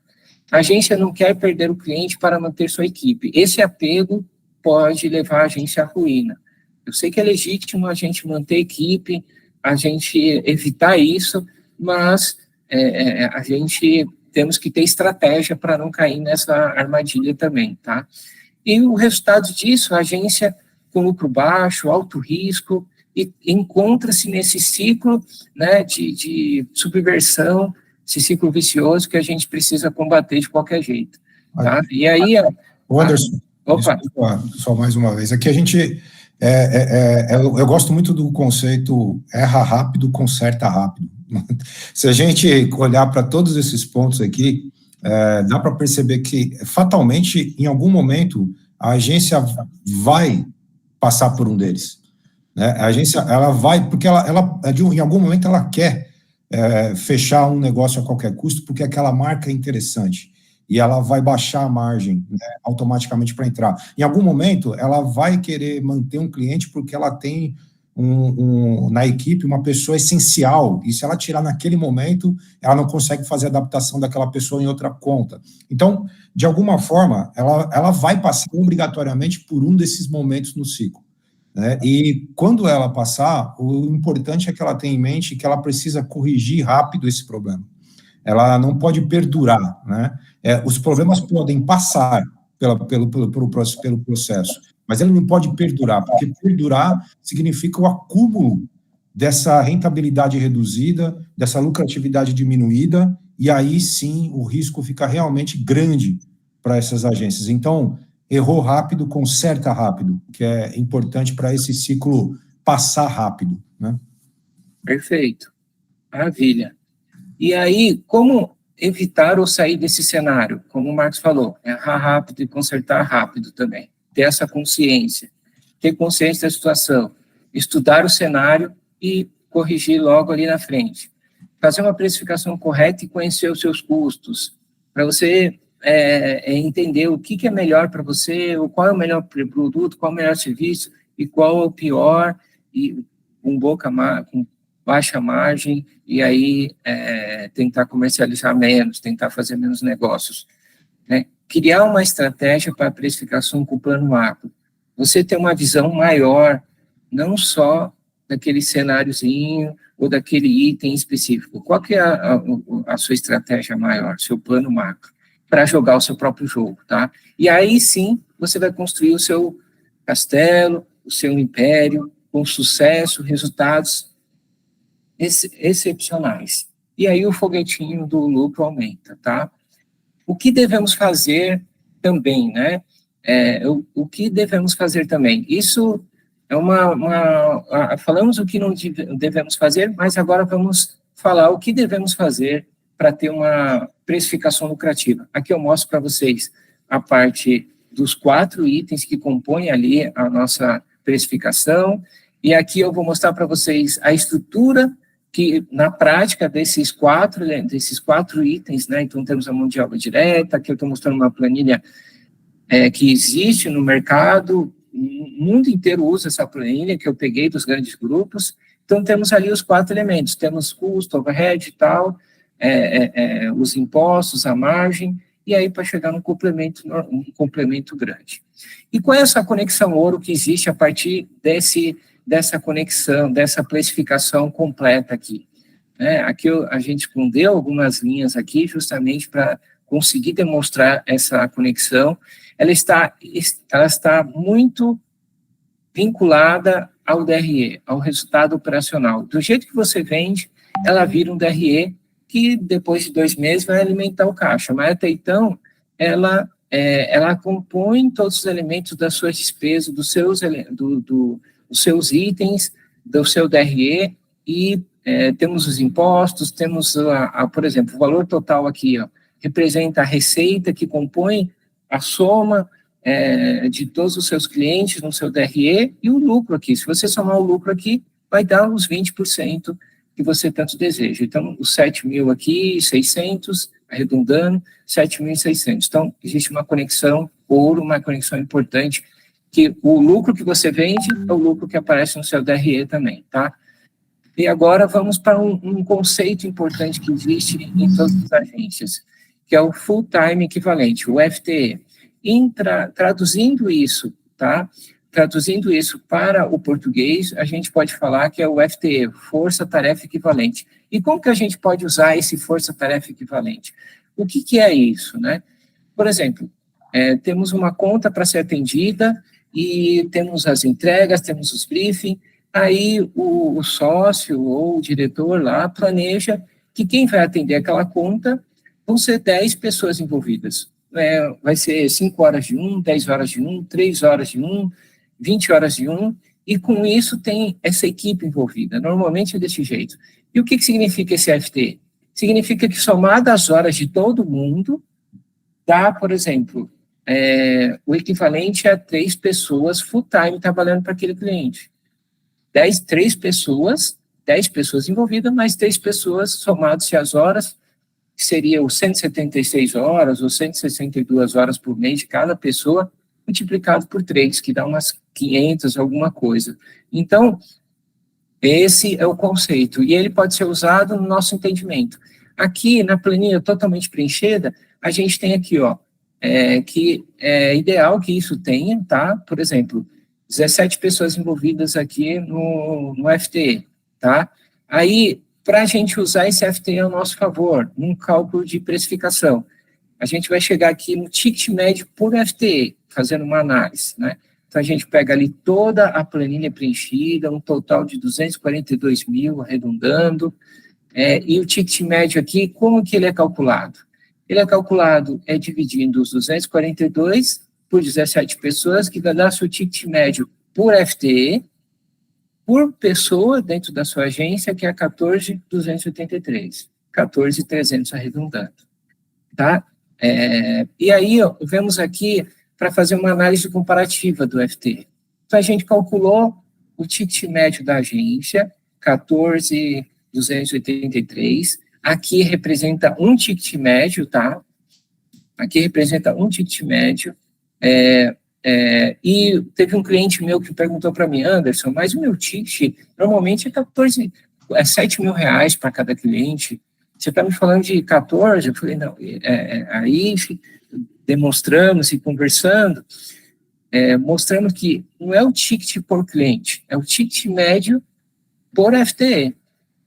[SPEAKER 3] A agência não quer perder o cliente para manter sua equipe. Esse apego pode levar a agência à ruína. Eu sei que é legítimo a gente manter a equipe, a gente evitar isso, mas a gente temos que ter estratégia para não cair nessa armadilha também, tá? E o resultado disso, a agência com lucro baixo, alto risco, e encontra-se nesse ciclo, né, de subversão, esse ciclo vicioso que a gente precisa combater de qualquer jeito. Tá? E aí...
[SPEAKER 2] Anderson, desculpa, só mais uma vez. Aqui a gente... eu gosto muito do conceito erra rápido, conserta rápido. Se a gente olhar para todos esses pontos aqui, dá para perceber que, fatalmente, em algum momento, a agência vai passar por um deles. Né? A agência, ela vai, porque em algum momento ela quer fechar um negócio a qualquer custo, porque aquela marca é interessante, e ela vai baixar a margem, né, automaticamente para entrar. Em algum momento, ela vai querer manter um cliente porque ela tem na equipe uma pessoa essencial, e se ela tirar naquele momento, ela não consegue fazer a adaptação daquela pessoa em outra conta. Então, de alguma forma, ela vai passar obrigatoriamente por um desses momentos no ciclo. Né? E quando ela passar, o importante é que ela tenha em mente que ela precisa corrigir rápido esse problema. Ela não pode perdurar, né? Os problemas podem passar pelo processo, mas ele não pode perdurar, porque perdurar significa o acúmulo dessa rentabilidade reduzida, dessa lucratividade diminuída, e aí sim o risco fica realmente grande para essas agências. Então, errou rápido, conserta rápido, que é importante para esse ciclo passar rápido, né?
[SPEAKER 3] Perfeito. Maravilha. E aí, como evitar ou sair desse cenário? Como o Marcos falou, errar rápido e consertar rápido também. Ter essa consciência. Ter consciência da situação. Estudar o cenário e corrigir logo ali na frente. Fazer uma precificação correta e conhecer os seus custos. Para você entender o que é melhor para você, qual é o melhor produto, qual é o melhor serviço e qual é o pior, e com baixa margem, e aí tentar comercializar menos, tentar fazer menos negócios. Né? Criar uma estratégia para precificação com o plano macro. Você ter uma visão maior, não só daquele cenáriozinho ou daquele item específico. Qual que é a sua estratégia maior, seu plano macro, para jogar o seu próprio jogo, tá? E aí sim, você vai construir o seu castelo, o seu império, com sucesso, resultados excepcionais. E aí o foguetinho do lucro aumenta, tá? O que devemos fazer também, né? O que devemos fazer também? Isso é falamos o que não devemos fazer, mas agora vamos falar o que devemos fazer para ter uma precificação lucrativa. Aqui eu mostro para vocês a parte dos 4 itens que compõem ali a nossa precificação, e aqui eu vou mostrar para vocês a estrutura que, na prática, desses quatro itens, né? Então, temos a mão de obra direta, aqui eu estou mostrando uma planilha que existe no mercado, o mundo inteiro usa essa planilha, que eu peguei dos grandes grupos. Então, temos ali os 4 elementos, temos custo, overhead e tal, os impostos, a margem, e aí para chegar num complemento grande. E qual é essa conexão ouro que existe a partir dessa conexão, dessa precificação completa aqui? Aqui a gente escondeu algumas linhas aqui, justamente para conseguir demonstrar essa conexão. Ela está muito vinculada ao DRE, ao resultado operacional. Do jeito que você vende, ela vira um DRE, que depois de 2 meses vai alimentar o caixa, mas até então ela compõe todos os elementos das suas despesas, dos seus itens, do seu DRE, e temos os impostos, temos, por exemplo, o valor total aqui, ó, representa a receita que compõe a soma de todos os seus clientes no seu DRE, e o lucro aqui. Se você somar o lucro aqui, vai dar os 20% que você tanto deseja. Então, os 7.000 aqui, 600, arredondando, 7.600. Então, existe uma conexão ouro, uma conexão importante, que o lucro que você vende é o lucro que aparece no seu DRE também, tá? E agora vamos para um conceito importante que existe em todas as agências, que é o full-time equivalente, o FTE. Traduzindo isso, tá? Traduzindo isso para o português, a gente pode falar que é o FTE, Força-Tarefa Equivalente. E como que a gente pode usar esse Força-Tarefa Equivalente? O que é isso, né? Por exemplo, temos uma conta para ser atendida e temos as entregas, temos os briefings, aí o sócio ou o diretor lá planeja que quem vai atender aquela conta vão ser 10 pessoas envolvidas. Vai ser 5 horas de um, 10 horas de um, 3 horas de um, 20 horas de um, e com isso tem essa equipe envolvida. Normalmente é desse jeito. E o que significa esse FT? Significa que, somado as horas de todo mundo, dá, por exemplo, o equivalente a 3 pessoas full-time trabalhando para aquele cliente. 10 pessoas envolvidas, mais 3 pessoas, somadas-se as horas, que seria os 176 horas ou 162 horas por mês de cada pessoa, multiplicado por 3, que dá umas 500, alguma coisa. Então, esse é o conceito, e ele pode ser usado no nosso entendimento. Aqui, na planilha totalmente preenchida, a gente tem aqui, ó, que é ideal que isso tenha, tá? Por exemplo, 17 pessoas envolvidas aqui no FTE, tá? Aí, para a gente usar esse FTE ao nosso favor, num cálculo de precificação, a gente vai chegar aqui no ticket médio por FTE, fazendo uma análise, né? Então, a gente pega ali toda a planilha preenchida, um total de 242 mil, arredondando, e o ticket médio aqui, como que ele é calculado? Ele é calculado, dividindo os 242 por 17 pessoas, que vai dar seu ticket médio por FTE, por pessoa dentro da sua agência, que é 14.283, 14.300 arredondando, tá? E aí, ó, vemos aqui para fazer uma análise comparativa do FT. Então, a gente calculou o ticket médio da agência, 14.283, aqui representa um ticket médio, tá? Aqui representa um ticket médio, e teve um cliente meu que perguntou para mim, Anderson, mas o meu ticket normalmente é 7 mil reais para cada cliente, você está me falando de 14? Eu falei, não, aí demonstramos e conversando, mostrando que não é o ticket por cliente, é o ticket médio por FTE.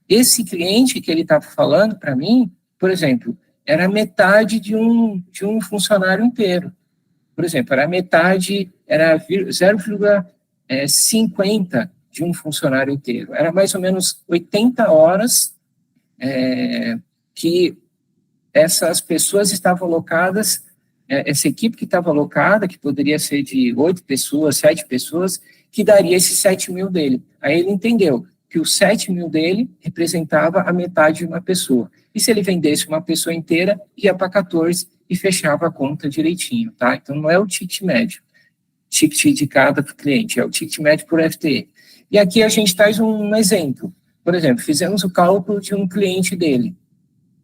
[SPEAKER 3] Esse cliente que ele estava falando para mim, por exemplo, era metade de um funcionário inteiro. Por exemplo, era 0,50 de um funcionário inteiro. Era mais ou menos 80 horas que essas pessoas estavam alocadas, essa equipe que estava alocada, que poderia ser de 8 pessoas, 7 pessoas, que daria esses 7 mil dele. Aí ele entendeu que os 7 mil dele representava a metade de uma pessoa. E se ele vendesse uma pessoa inteira, ia para 14 e fechava a conta direitinho, tá? Então, não é o ticket médio, ticket de cada cliente, é o ticket médio por FTE. E aqui a gente traz um exemplo. Por exemplo, fizemos o cálculo de um cliente dele,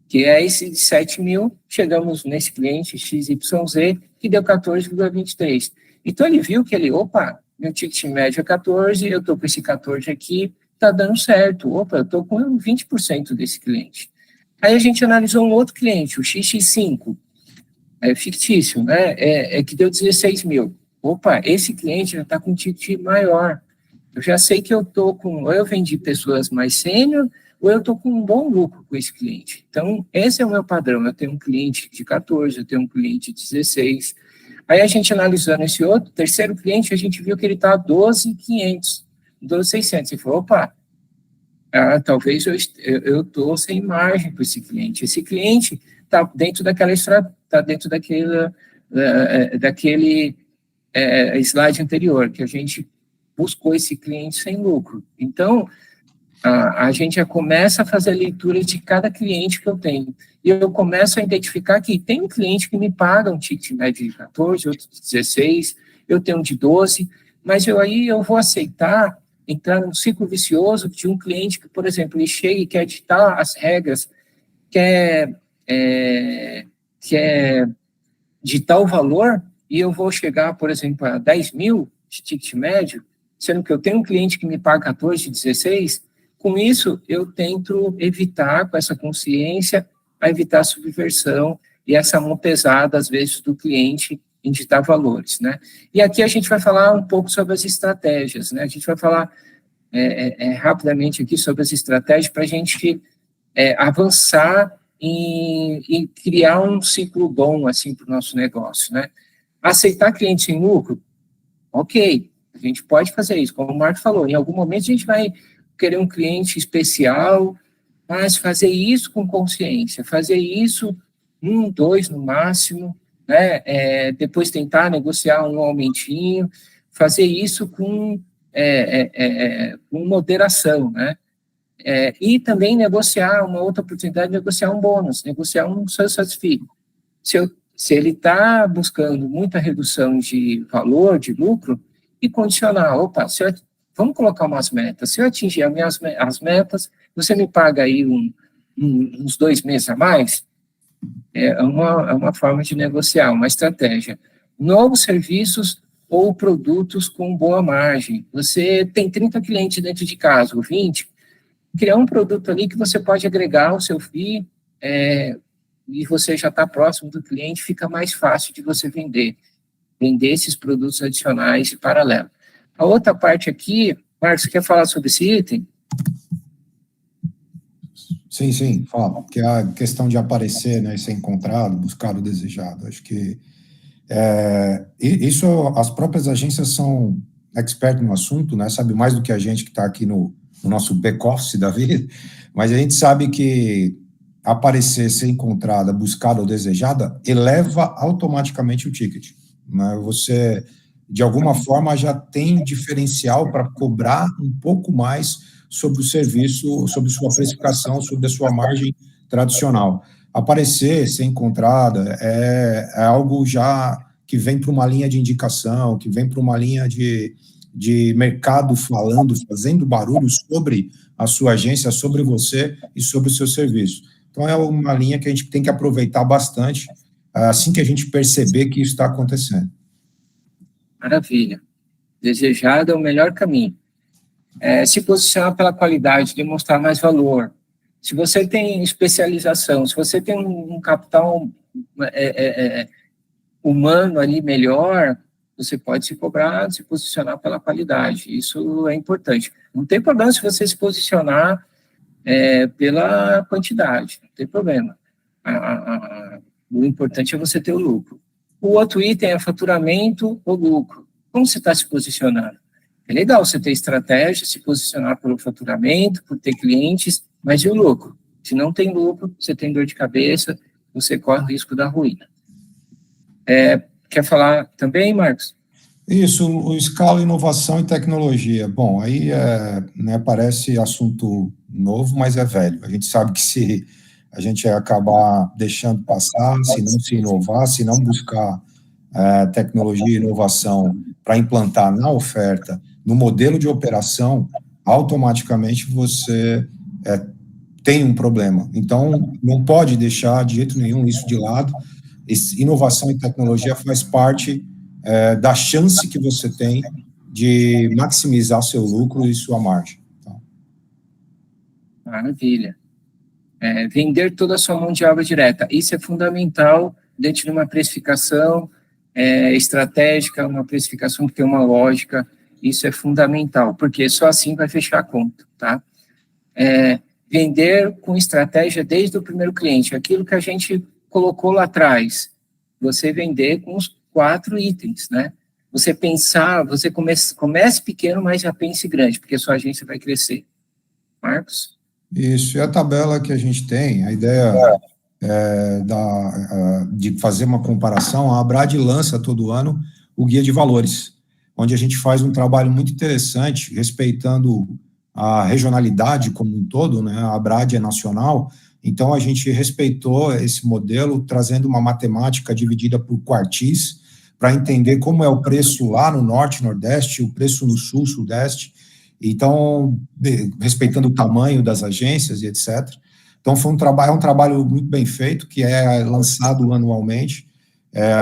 [SPEAKER 3] que é esse de 7 mil, chegamos nesse cliente XYZ, que deu 14,23. Então, ele viu que meu ticket médio é 14, eu estou com esse 14 aqui, está dando certo. Eu estou com 20% desse cliente. Aí a gente analisou um outro cliente, o XX5, fictício, né? Que deu 16 mil. Esse cliente já está com um ticket maior. Eu já sei que ou eu vendi pessoas mais sênior, ou eu estou com um bom lucro com esse cliente. Então, esse é o meu padrão. Eu tenho um cliente de 14, eu tenho um cliente de 16. Aí a gente analisando esse outro, terceiro cliente, a gente viu que ele está 12.500, 12.600. E falou, talvez eu estou sem margem para esse cliente. Esse cliente está dentro daquele slide anterior, que a gente buscou esse cliente sem lucro. Então, a gente já começa a fazer a leitura de cada cliente que eu tenho. E eu começo a identificar que tem um cliente que me paga um ticket médio de 14, outro de 16, eu tenho um de 12, mas eu vou aceitar entrar num ciclo vicioso de um cliente que, por exemplo, ele chega e quer ditar as regras, quer ditar o valor, e eu vou chegar, por exemplo, a 10 mil de ticket médio, sendo que eu tenho um cliente que me paga 14, 16, com isso eu tento evitar, com essa consciência, evitar a subversão e essa mão pesada, às vezes, do cliente em ditar valores, né? E aqui a gente vai falar um pouco sobre as estratégias, né? A gente vai falar rapidamente aqui sobre as estratégias para a gente avançar e criar um ciclo bom, assim, para o nosso negócio, né? Aceitar cliente sem lucro? Ok, a gente pode fazer isso. Como o Marco falou, em algum momento a gente vai querer um cliente especial, mas fazer isso com consciência, fazer isso 1, 2 no máximo, né? Depois tentar negociar um aumentinho, fazer isso com moderação, né? E também negociar uma outra oportunidade, negociar um bônus, negociar um satisfeito. Se ele está buscando muita redução de valor, de lucro, e condicionar, opa, vamos colocar umas metas, se eu atingir as metas, você me paga aí uns 2 meses a mais? É uma forma de negociar, uma estratégia. Novos serviços ou produtos com boa margem. Você tem 30 clientes dentro de casa, ou 20, criar um produto ali que você pode agregar o seu FII, e você já está próximo do cliente, fica mais fácil de você vender esses produtos adicionais em paralelo. A outra parte aqui, Marcos, você quer falar sobre esse item?
[SPEAKER 2] Sim, fala, que é a questão de aparecer, né, ser encontrado, buscar o desejado. Acho que isso, as próprias agências são expert no assunto, né, sabe mais do que a gente que está aqui no nosso back-office da vida, mas a gente sabe que aparecer, ser encontrada, buscada ou desejada, eleva automaticamente o ticket. Né? Você, de alguma forma, já tem diferencial para cobrar um pouco mais sobre o serviço, sobre sua precificação, sobre a sua margem tradicional. Aparecer, ser encontrada, é algo já que vem para uma linha de indicação, que vem para uma linha de mercado falando, fazendo barulho sobre a sua agência, sobre você e sobre o seu serviço. Então, é uma linha que a gente tem que aproveitar bastante assim que a gente perceber que isso está acontecendo.
[SPEAKER 3] Maravilha. Desejado é o melhor caminho. Se posicionar pela qualidade, demonstrar mais valor. Se você tem especialização, se você tem um capital humano ali melhor, você pode se cobrar, se posicionar pela qualidade. Isso é importante. Não tem problema se você se posicionar pela quantidade, não tem problema. O importante é você ter o lucro. O outro item é faturamento ou lucro. Como você está se posicionando? É legal você ter estratégia, se posicionar pelo faturamento, por ter clientes, mas e o lucro? Se não tem lucro, você tem dor de cabeça, você corre o risco da ruína. Quer falar também, Marcos?
[SPEAKER 2] Isso, o escala, inovação e tecnologia. Bom, aí parece assunto novo, mas é velho. A gente sabe que se a gente acabar deixando passar, se não se inovar, se não buscar tecnologia e inovação para implantar na oferta, no modelo de operação, automaticamente você tem um problema. Então, não pode deixar de jeito nenhum isso de lado. Inovação e tecnologia faz parte da chance que você tem de maximizar seu lucro e sua margem. Então.
[SPEAKER 3] Maravilha. Vender toda a sua mão de obra direta. Isso é fundamental dentro de uma precificação estratégica, uma precificação que tem uma lógica. Isso é fundamental, porque só assim vai fechar a conta, tá? Vender com estratégia desde o primeiro cliente. Aquilo que a gente colocou lá atrás. Você vender com os 4 itens, né? Você pensar, você comece pequeno, mas já pense grande, porque sua agência vai crescer. Marcos?
[SPEAKER 2] Isso, e a tabela que a gente tem, a ideia de fazer uma comparação, a Abrad lança todo ano o Guia de Valores, onde a gente faz um trabalho muito interessante, respeitando a regionalidade como um todo, né? A Abrad é nacional, então a gente respeitou esse modelo, trazendo uma matemática dividida por quartis, para entender como é o preço lá no norte, nordeste, o preço no sul, sudeste, então, respeitando o tamanho das agências e etc. Então, foi um trabalho muito bem feito, que é lançado anualmente,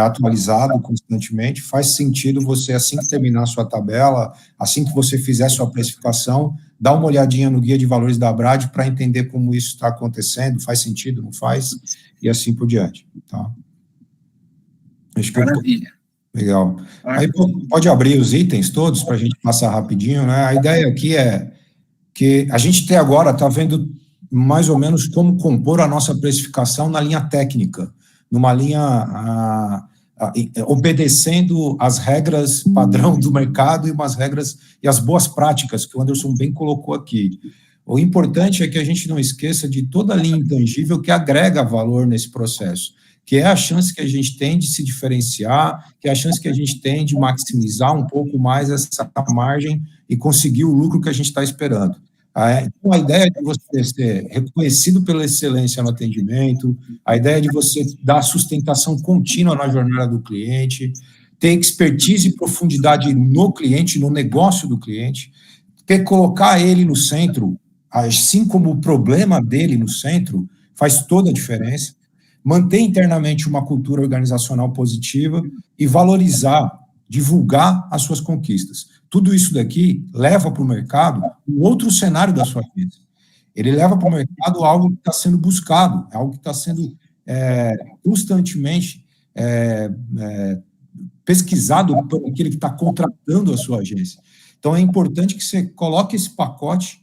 [SPEAKER 2] atualizado constantemente. Faz sentido você, assim que terminar a sua tabela, assim que você fizer sua precificação, dar uma olhadinha no Guia de Valores da Abrad para entender como isso está acontecendo, faz sentido, não faz, e assim por diante. Tá? Acho que
[SPEAKER 3] Maravilha.
[SPEAKER 2] Legal. Aí pode abrir os itens todos para a gente passar rapidinho, né? A ideia aqui é que a gente até agora está vendo mais ou menos como compor a nossa precificação na linha técnica, numa linha obedecendo as regras padrão do mercado e as boas práticas que o Anderson bem colocou aqui. O importante é que a gente não esqueça de toda a linha intangível que agrega valor nesse processo, que é a chance que a gente tem de se diferenciar, que é a chance que a gente tem de maximizar um pouco mais essa margem e conseguir o lucro que a gente está esperando. Então, a ideia de você ser reconhecido pela excelência no atendimento, a ideia de você dar sustentação contínua na jornada do cliente, ter expertise e profundidade no cliente, no negócio do cliente, colocar ele no centro, assim como o problema dele no centro, faz toda a diferença. Manter internamente uma cultura organizacional positiva e valorizar, divulgar as suas conquistas. Tudo isso daqui leva para o mercado um outro cenário da sua vida. Ele leva para o mercado algo que está sendo buscado, algo que está sendo constantemente pesquisado por aquele que está contratando a sua agência. Então, é importante que você coloque esse pacote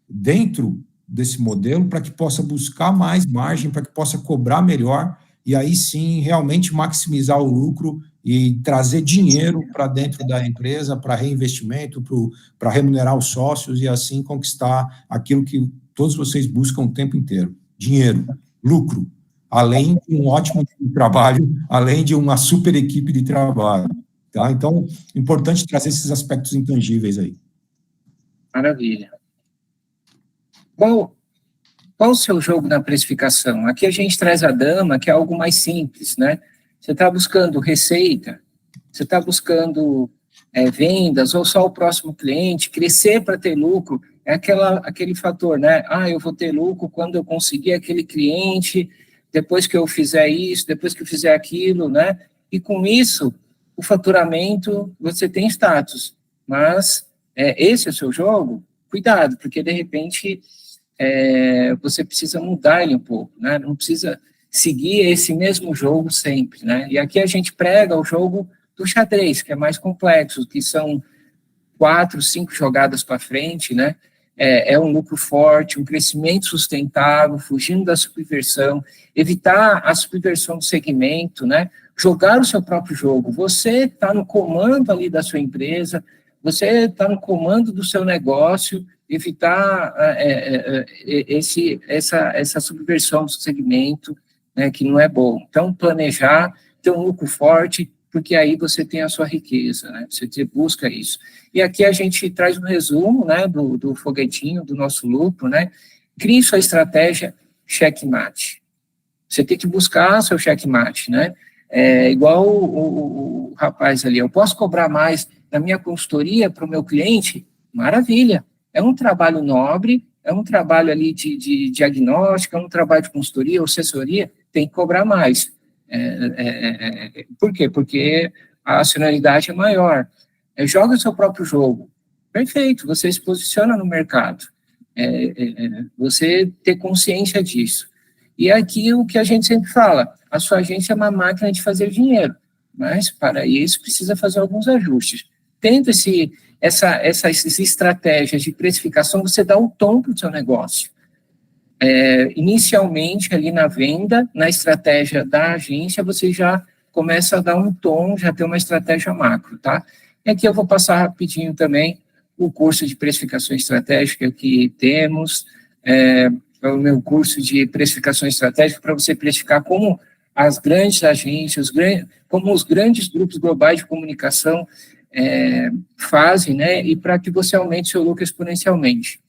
[SPEAKER 2] dentro desse modelo para que possa buscar mais margem, para que possa cobrar melhor e aí sim realmente maximizar o lucro e trazer dinheiro para dentro da empresa, para reinvestimento, para remunerar os sócios e assim conquistar aquilo que todos vocês buscam o tempo inteiro: dinheiro, lucro, além de um ótimo trabalho, além de uma super equipe de trabalho. Tá? Então, é importante trazer esses aspectos intangíveis aí.
[SPEAKER 3] Maravilha. Qual o seu jogo na precificação? Aqui a gente traz a dama, que é algo mais simples, né? Você está buscando receita, você está buscando vendas, ou só o próximo cliente, crescer para ter lucro, é aquele fator, né? Eu vou ter lucro quando eu conseguir aquele cliente, depois que eu fizer isso, depois que eu fizer aquilo, né? E com isso, o faturamento, você tem status, mas esse é o seu jogo? Cuidado, porque de repente você precisa mudar ele um pouco, né? Não precisa seguir esse mesmo jogo sempre, né? E aqui a gente prega o jogo do xadrez, que é mais complexo, que são 4, 5 jogadas para frente, né? É um lucro forte, um crescimento sustentável, fugindo da subversão, evitar a subversão do segmento, né? Jogar o seu próprio jogo. Você está no comando ali da sua empresa, você está no comando do seu negócio, evitar essa subversão do segmento, né, que não é bom. Então, planejar, ter um lucro forte, porque aí você tem a sua riqueza, né? Você busca isso. E aqui a gente traz um resumo, né, do foguetinho, do nosso lucro, né? Crie sua estratégia checkmate. Você tem que buscar seu checkmate, né? Igual o rapaz ali, eu posso cobrar mais na minha consultoria para o meu cliente? Maravilha. É um trabalho nobre, é um trabalho ali de diagnóstico, é um trabalho de consultoria ou assessoria, tem que cobrar mais. Por quê? Porque a acionalidade é maior. Joga o seu próprio jogo. Perfeito, você se posiciona no mercado. Você ter consciência disso. E aqui o que a gente sempre fala, a sua agência é uma máquina de fazer dinheiro, mas para isso precisa fazer alguns ajustes. Tendo essas estratégias de precificação, você dá o tom para o seu negócio. Inicialmente, ali na venda, na estratégia da agência, você já começa a dar um tom, já tem uma estratégia macro, tá? E aqui eu vou passar rapidinho também o curso de precificação estratégica que temos, o meu curso de precificação estratégica para você precificar como as grandes agências, como os grandes grupos globais de comunicação fazem, né? E para que você aumente seu lucro exponencialmente.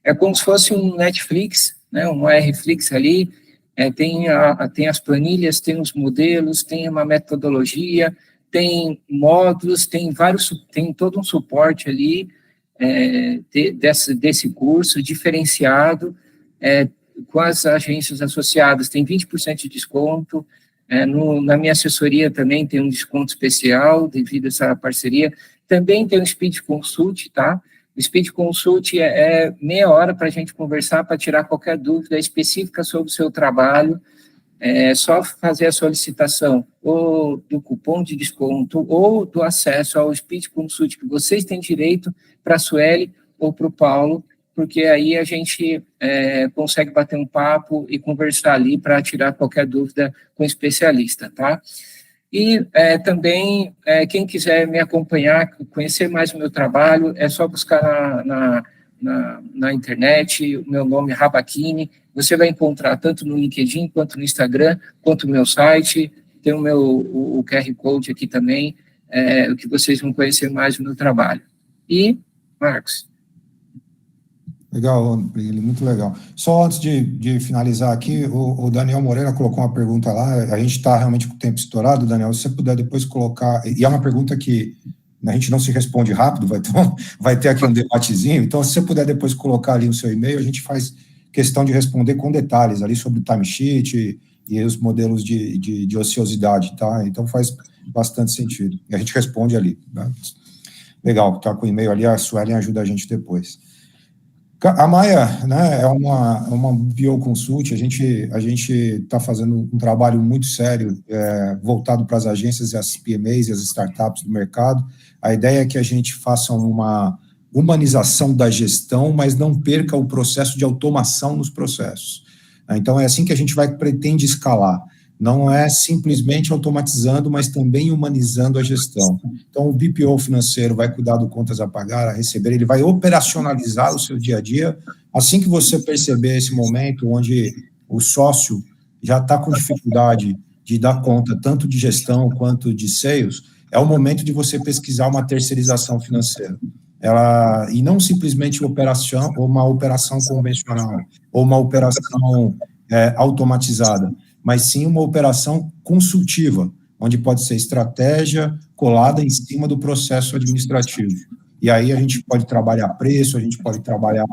[SPEAKER 3] É como se fosse um Netflix, né, um Rflix ali, tem as planilhas, tem os modelos, tem uma metodologia, tem módulos, tem todo um suporte ali desse curso diferenciado, com as agências associadas, tem 20% de desconto, na minha assessoria também tem um desconto especial devido a essa parceria, também tem o Speed Consult, tá? O Speed Consult é meia hora para a gente conversar, para tirar qualquer dúvida específica sobre o seu trabalho. É só fazer a solicitação ou do cupom de desconto ou do acesso ao Speed Consult que vocês têm direito para a Sueli ou para o Paulo, porque aí a gente consegue bater um papo e conversar ali para tirar qualquer dúvida com o especialista, tá? E também, quem quiser me acompanhar, conhecer mais o meu trabalho, é só buscar na internet o meu nome, Rabachini. Você vai encontrar tanto no LinkedIn, quanto no Instagram, quanto no meu site. Tem o QR Code aqui também, que vocês vão conhecer mais o meu trabalho. E, Marcos?
[SPEAKER 2] Legal, muito legal. Só antes de finalizar aqui, o Daniel Moreira colocou uma pergunta lá, a gente está realmente com o tempo estourado, Daniel, se você puder depois colocar, e é uma pergunta que a gente não se responde rápido, vai ter aqui um debatezinho, então se você puder depois colocar ali o seu e-mail, a gente faz questão de responder com detalhes ali sobre o timesheet e os modelos de ociosidade, tá? Então faz bastante sentido, e a gente responde ali, tá? Legal, tá com o e-mail ali, a Suelen ajuda a gente depois. A Maia, né, é uma bioconsult, a gente está fazendo um trabalho muito sério, voltado para as agências e as PMEs e as startups do mercado. A ideia é que a gente faça uma humanização da gestão, mas não perca o processo de automação nos processos. Então, é assim que a gente pretende escalar. Não é simplesmente automatizando, mas também humanizando a gestão. Então, o BPO financeiro vai cuidar do contas a pagar, a receber, ele vai operacionalizar o seu dia a dia. Assim que você perceber esse momento onde o sócio já está com dificuldade de dar conta tanto de gestão quanto de sales, é o momento de você pesquisar uma terceirização financeira. E não simplesmente uma operação convencional, ou uma operação automatizada, mas sim uma operação consultiva, onde pode ser estratégia colada em cima do processo administrativo. E aí a gente pode trabalhar preço, a gente pode trabalhar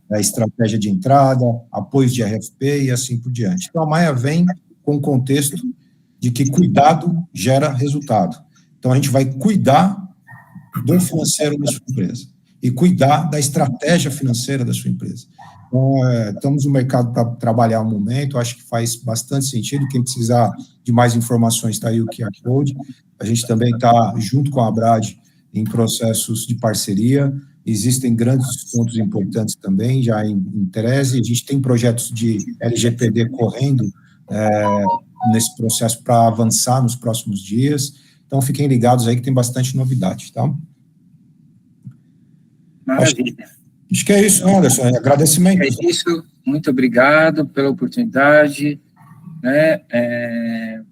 [SPEAKER 2] a estratégia de entrada, apoios de RFP e assim por diante. Então, a Maia vem com o contexto de que cuidado gera resultado. Então, a gente vai cuidar do financeiro da sua empresa e cuidar da estratégia financeira da sua empresa. Então, estamos no mercado para trabalhar um momento, acho que faz bastante sentido. Quem precisar de mais informações, está aí o QR Code. A gente também está, junto com a Abrad, em processos de parceria. Existem grandes pontos importantes também, já em Terese. A gente tem projetos de LGPD correndo nesse processo para avançar nos próximos dias. Então, fiquem ligados aí que tem bastante novidade, tá?
[SPEAKER 3] Maravilha.
[SPEAKER 2] Acho que é isso, Anderson. Agradecimento.
[SPEAKER 3] É isso. Muito obrigado pela oportunidade. Né?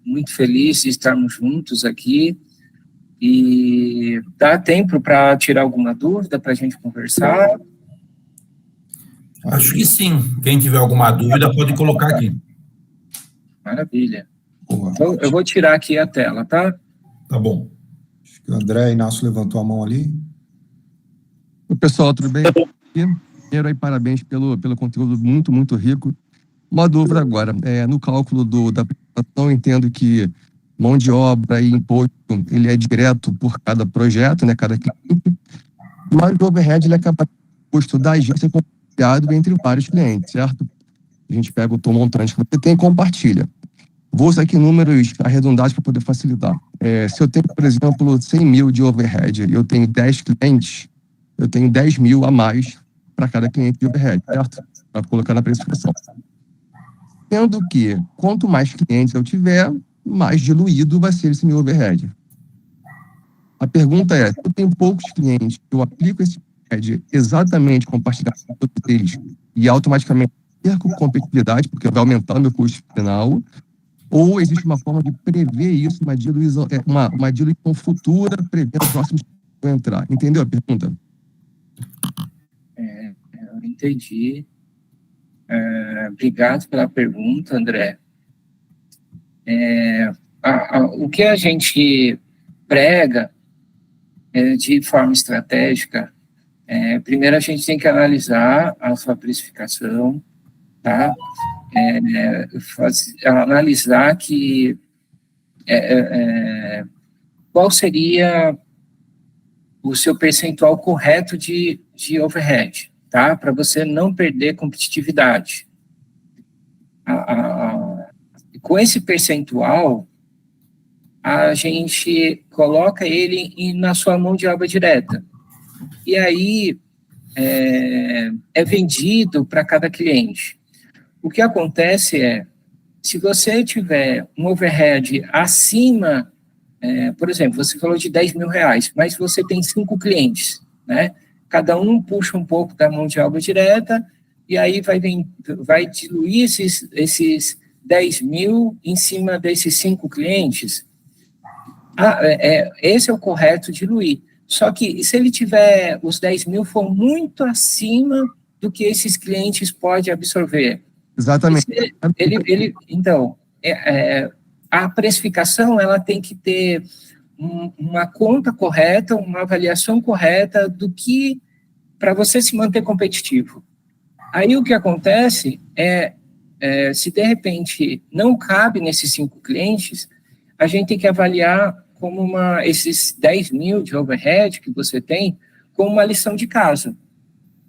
[SPEAKER 3] Muito feliz de estarmos juntos aqui. E dá tempo para tirar alguma dúvida para a gente conversar?
[SPEAKER 1] Acho que sim. Quem tiver alguma dúvida pode colocar aqui.
[SPEAKER 3] Maravilha. Então, eu vou tirar aqui a tela, tá?
[SPEAKER 1] Tá bom.
[SPEAKER 2] Acho que o André Inácio levantou a mão ali.
[SPEAKER 7] Oi, pessoal, tudo bem? Primeiro aí, parabéns pelo conteúdo muito, muito rico. Uma dúvida agora, no cálculo da apresentação, eu entendo que mão de obra e imposto, ele é direto por cada projeto, né, cada cliente, mas o overhead, ele acaba custo da agência compartilhado entre vários clientes, certo? A gente pega o montante que você tem e compartilha. Vou usar aqui números arredondados para poder facilitar. Se eu tenho, por exemplo, 100 mil de overhead e eu tenho 10 clientes, eu tenho 10 mil a mais para cada cliente de overhead, certo? Para colocar na precificação. Sendo que, quanto mais clientes eu tiver, mais diluído vai ser esse meu overhead. A pergunta é, se eu tenho poucos clientes, eu aplico esse overhead exatamente compartilhado com todos eles e automaticamente perco competitividade, porque vai aumentar o meu custo final, ou existe uma forma de prever isso, uma diluição futura, prevendo os próximos que vão entrar. Entendeu a pergunta?
[SPEAKER 3] Eu entendi. Obrigado pela pergunta, André. O que a gente prega de forma estratégica, primeiro a gente tem que analisar a sua precificação, tá? Analisar que qual seria o seu percentual correto de overhead, tá? Para você não perder competitividade. Com esse percentual, a gente coloca ele na sua mão de obra direta. E aí, é vendido para cada cliente. O que acontece é, se você tiver um overhead acima, por exemplo, você falou de R$10.000, mas você tem 5 clientes, né? Cada um puxa um pouco da mão de obra direta, e aí vai diluir esses 10.000 em cima desses 5 clientes. Esse é o correto, diluir. Só que se ele tiver, os 10.000 for muito acima do que esses clientes podem absorver.
[SPEAKER 7] Exatamente.
[SPEAKER 3] Então, a precificação, ela tem que ter uma conta correta, uma avaliação correta do que, para você se manter competitivo. Aí o que acontece se de repente não cabe nesses 5 clientes, a gente tem que avaliar como esses 10.000 de overhead que você tem, como uma lição de casa,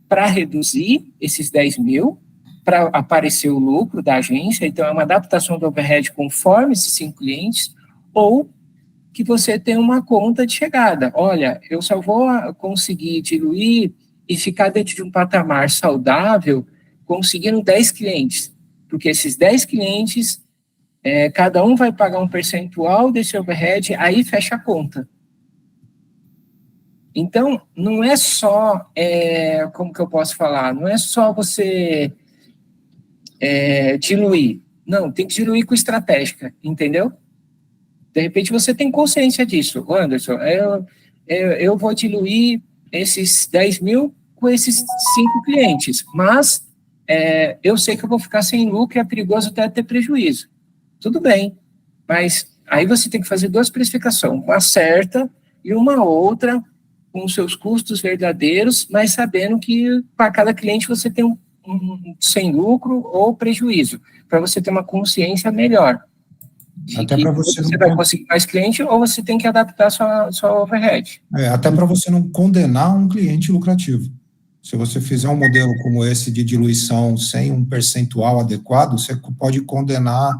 [SPEAKER 3] para reduzir esses 10.000, para aparecer o lucro da agência, então é uma adaptação do overhead conforme esses 5 clientes, ou que você tem uma conta de chegada. Olha, eu só vou conseguir diluir e ficar dentro de um patamar saudável conseguindo 10 clientes, porque esses 10 clientes, cada um vai pagar um percentual desse overhead, aí fecha a conta. Então, não é só, como que eu posso falar, não é só você diluir, não, tem que diluir com estratégica, entendeu? De repente você tem consciência disso, Anderson, eu vou diluir esses 10.000 com esses 5 clientes, mas eu sei que eu vou ficar sem lucro e é perigoso até ter prejuízo. Tudo bem, mas aí você tem que fazer 2 precificações, uma certa e uma outra com os seus custos verdadeiros, mas sabendo que para cada cliente você tem um sem lucro ou prejuízo, para você ter uma consciência melhor.
[SPEAKER 2] Até para você
[SPEAKER 3] vai conseguir mais cliente ou você tem que adaptar sua overhead.
[SPEAKER 2] Até para você não condenar um cliente lucrativo. Se você fizer um modelo como esse de diluição sem um percentual adequado, você pode condenar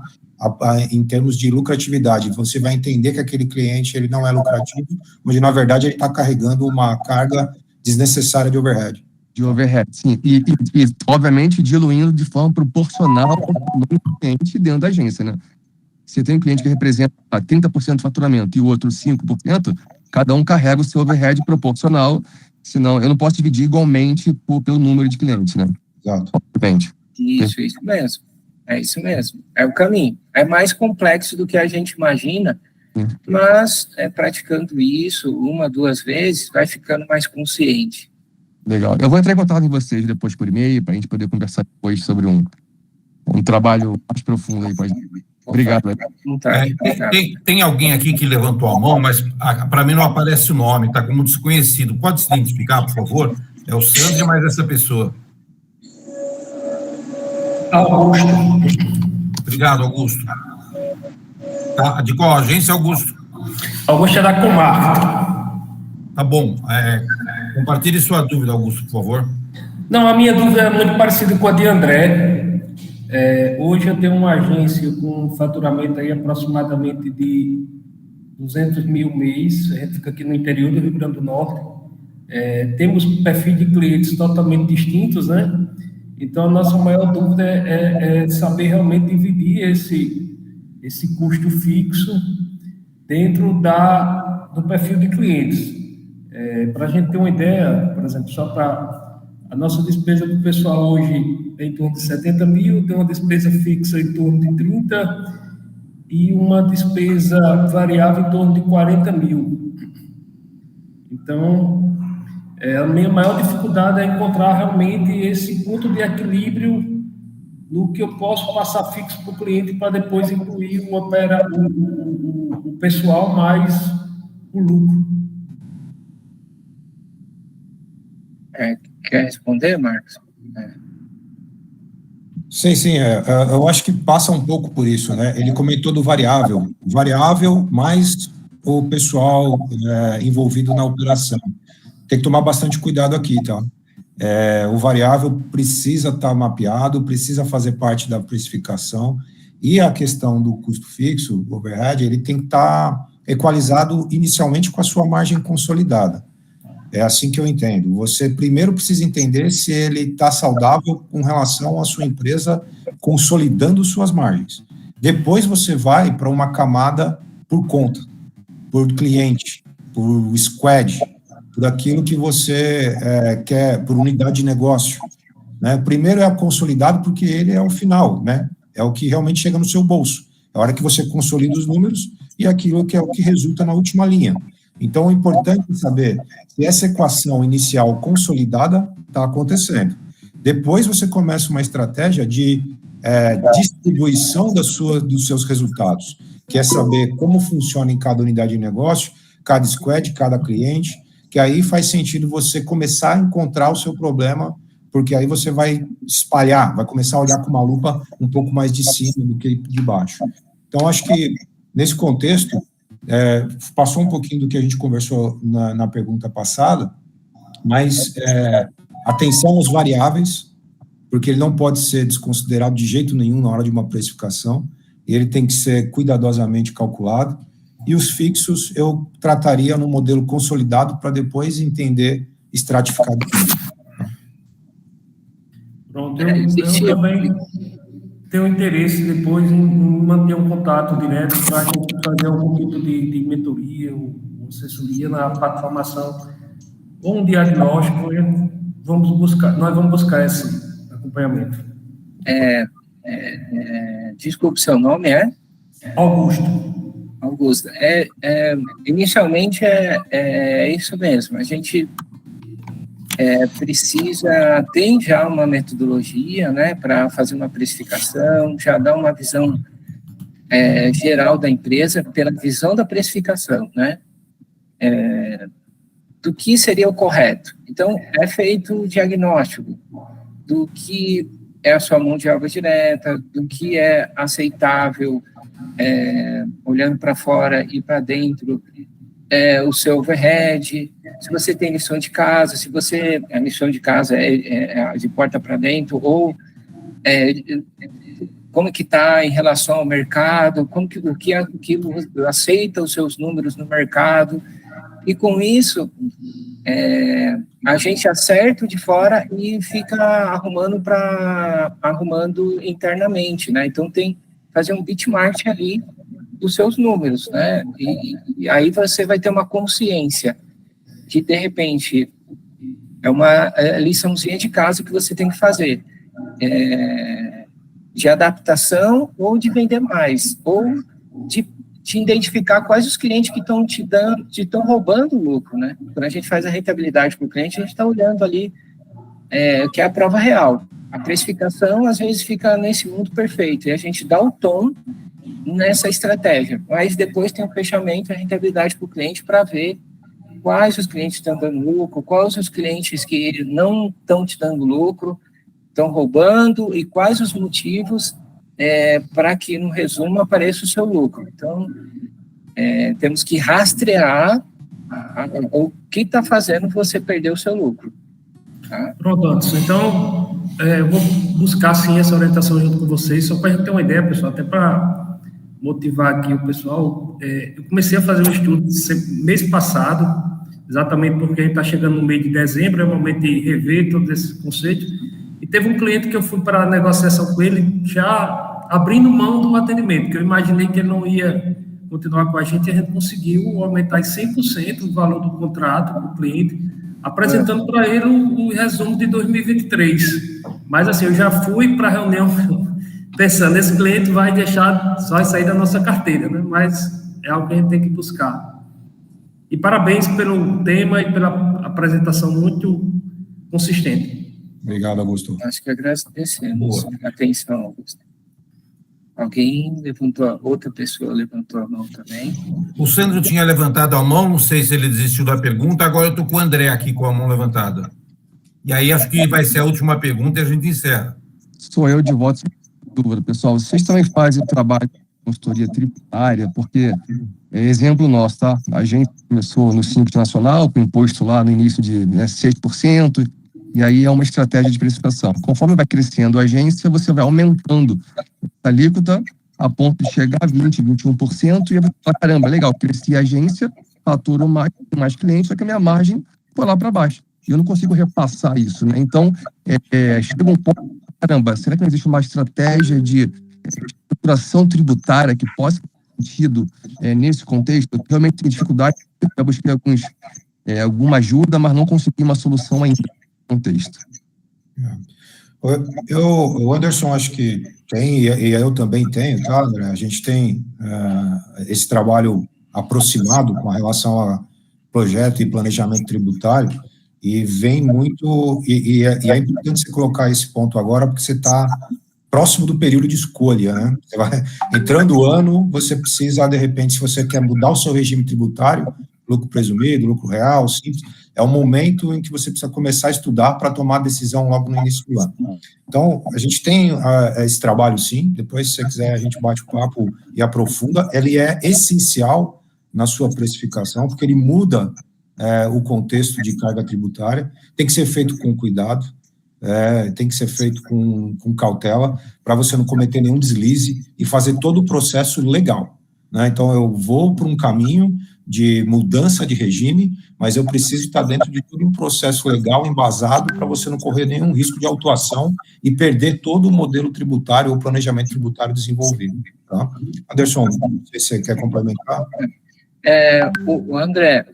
[SPEAKER 2] em termos de lucratividade. Você vai entender que aquele cliente ele não é lucrativo, mas na verdade ele está carregando uma carga desnecessária de overhead.
[SPEAKER 7] De overhead, sim. E obviamente, diluindo de forma proporcional ao cliente dentro da agência, né? Se tem um cliente que representa 30% do faturamento e o outro 5%, cada um carrega o seu overhead proporcional, senão eu não posso dividir igualmente pelo número de clientes, né?
[SPEAKER 2] Exato.
[SPEAKER 7] Obviamente.
[SPEAKER 3] Isso mesmo. É isso mesmo. É o caminho. É mais complexo do que a gente imagina, mas praticando isso 1, 2 vezes, vai ficando mais consciente.
[SPEAKER 7] Legal. Eu vou entrar em contato com vocês depois por e-mail, para a gente poder conversar depois sobre um trabalho mais profundo aí. Obrigado.
[SPEAKER 1] Tem alguém aqui que levantou a mão, mas para mim não aparece o nome, está como desconhecido. Pode se identificar, por favor? É o Sandro, mas essa pessoa.
[SPEAKER 6] Augusto.
[SPEAKER 1] Obrigado, Augusto. Tá, de qual agência, Augusto?
[SPEAKER 6] Augusto é da Comar.
[SPEAKER 1] Tá bom. Compartilhe sua dúvida, Augusto, por favor.
[SPEAKER 6] Não, a minha dúvida é muito parecida com a de André. Hoje eu tenho uma agência com um faturamento aí aproximadamente de 200 mil mês. A gente fica aqui no interior do Rio Grande do Norte. Temos perfil de clientes totalmente distintos, né? Então, a nossa maior dúvida é saber realmente dividir esse custo fixo dentro do perfil de clientes. Para a gente ter uma ideia, por exemplo, só para a nossa despesa do pessoal hoje é em torno de 70 mil, tem uma despesa fixa em torno de 30 e uma despesa variável em torno de 40 mil. Então, a minha maior dificuldade é encontrar realmente esse ponto de equilíbrio no que eu posso passar fixo para o cliente para depois incluir o pessoal mais o lucro.
[SPEAKER 3] Quer responder, Marcos?
[SPEAKER 2] Sim, eu acho que passa um pouco por isso, né? Ele comentou do variável mais o pessoal envolvido na operação. Tem que tomar bastante cuidado aqui, tá? O variável precisa estar mapeado, precisa fazer parte da precificação, e a questão do custo fixo, o overhead, ele tem que estar equalizado inicialmente com a sua margem consolidada. É assim que eu entendo. Você primeiro precisa entender se ele está saudável com relação à sua empresa consolidando suas margens. Depois você vai para uma camada por conta, por cliente, por squad, por aquilo que você quer, por unidade de negócio. Né? Primeiro é o consolidado, porque ele é o final, né? É o que realmente chega no seu bolso. É a hora que você consolida os números e aquilo que é o que resulta na última linha. Então, é importante saber se essa equação inicial consolidada está acontecendo. Depois você começa uma estratégia de distribuição dos seus resultados, que é saber como funciona em cada unidade de negócio, cada squad, cada cliente, que aí faz sentido você começar a encontrar o seu problema, porque aí você vai espalhar, vai começar a olhar com uma lupa um pouco mais de cima do que de baixo. Então, acho que, nesse contexto, passou um pouquinho do que a gente conversou na pergunta passada, mas atenção aos variáveis, porque ele não pode ser desconsiderado de jeito nenhum na hora de uma precificação, ele tem que ser cuidadosamente calculado, e os fixos eu trataria no modelo consolidado para depois entender estratificado.
[SPEAKER 6] Pronto, eu também tenho interesse depois em manter um contato direto para a gente fazer algum tipo de mentoria ou assessoria na formação ou um diagnóstico. Nós vamos buscar esse acompanhamento.
[SPEAKER 3] Desculpe, seu nome é? Augusto. Inicialmente é isso mesmo. A gente tem já uma metodologia, né, para fazer uma precificação, já dá uma visão geral da empresa pela visão da precificação, né, do que seria o correto. Então, é feito o diagnóstico do que é a sua mão de obra direta, do que é aceitável, olhando para fora e para dentro, o seu overhead, se você tem lição de casa, se a lição de casa é de porta para dentro, ou como que está em relação ao mercado, o que aceita os seus números no mercado, e com isso, a gente acerta de fora e fica arrumando internamente, né? Então, fazer um benchmark ali dos seus números, né? E aí você vai ter uma consciência que, de repente, é uma liçãozinha de casa que você tem que fazer, de adaptação ou de vender mais, ou de identificar quais os clientes que estão roubando o lucro, né? Quando a gente faz a rentabilidade para o cliente, a gente está olhando ali que é a prova real. A precificação, às vezes, fica nesse mundo perfeito, e a gente dá o tom nessa estratégia, mas depois tem o fechamento, a rentabilidade para o cliente, para ver quais os clientes estão dando lucro, quais os clientes que não estão te dando lucro, estão roubando, e quais os motivos para que, no resumo, apareça o seu lucro. Então, temos que rastrear o que está fazendo você perder o seu lucro. Tá?
[SPEAKER 6] Pronto, Anderson. Então, eu vou buscar, sim, essa orientação junto com vocês, só para a gente ter uma ideia, pessoal, até para motivar aqui o pessoal. Eu comecei a fazer um estudo mês passado, exatamente porque a gente está chegando no mês de dezembro, é o momento de rever todo esse conceito. E teve um cliente que eu fui para a negociação com ele, já abrindo mão do atendimento, que eu imaginei que ele não ia continuar com a gente conseguiu aumentar em 100% o valor do contrato para o cliente, apresentando para ele o resumo de 2023. Mas, assim, eu já fui para a reunião pensando, esse cliente vai sair da nossa carteira, né? Mas é algo que a gente tem que buscar. E parabéns pelo tema e pela apresentação muito consistente.
[SPEAKER 2] Obrigado, Augusto.
[SPEAKER 3] Acho que agradecemos a atenção, Augusto. Outra pessoa levantou a mão também.
[SPEAKER 1] O Sandro tinha levantado a mão, não sei se ele desistiu da pergunta, agora eu estou com o André aqui com a mão levantada. E aí acho que vai ser a última pergunta e a gente encerra.
[SPEAKER 7] Sou eu de voto sem dúvida, pessoal. Vocês também fazem o trabalho de consultoria tributária, porque exemplo nosso, tá? A gente começou no Simples Nacional, com imposto lá no início de 6%, e aí é uma estratégia de precificação. Conforme vai crescendo a agência, você vai aumentando a alíquota a ponto de chegar a 20%, 21%, e eu vou falar, caramba, legal, cresci a agência, faturo mais clientes, só que a minha margem foi lá para baixo. E eu não consigo repassar isso, né? Então, chega um ponto, caramba, será que não existe uma estratégia de estruturação tributária que possa ter sentido nesse contexto? Eu realmente tenho dificuldade, eu busquei alguma ajuda, mas não consegui uma solução ainda nesse contexto.
[SPEAKER 2] O Anderson, acho que tem, e eu também tenho, tá, André? A gente tem esse trabalho aproximado com relação a projeto e planejamento tributário, e vem muito, e é importante você colocar esse ponto agora, porque você está próximo do período de escolha, né? Você vai, entrando o ano, você precisa, de repente, se você quer mudar o seu regime tributário, lucro presumido, lucro real, simples, é o momento em que você precisa começar a estudar para tomar a decisão logo no início do ano. Então, a gente tem esse trabalho, sim, depois, se você quiser, a gente bate o papo e aprofunda. Ele é essencial na sua precificação, porque ele muda o contexto de carga tributária, tem que ser feito com cuidado, tem que ser feito com cautela, para você não cometer nenhum deslize e fazer todo o processo legal, né? Então, eu vou para um caminho de mudança de regime, mas eu preciso estar dentro de todo um processo legal, embasado, para você não correr nenhum risco de autuação e perder todo o modelo tributário ou planejamento tributário desenvolvido, tá? Anderson, não sei se você quer complementar.
[SPEAKER 3] O André,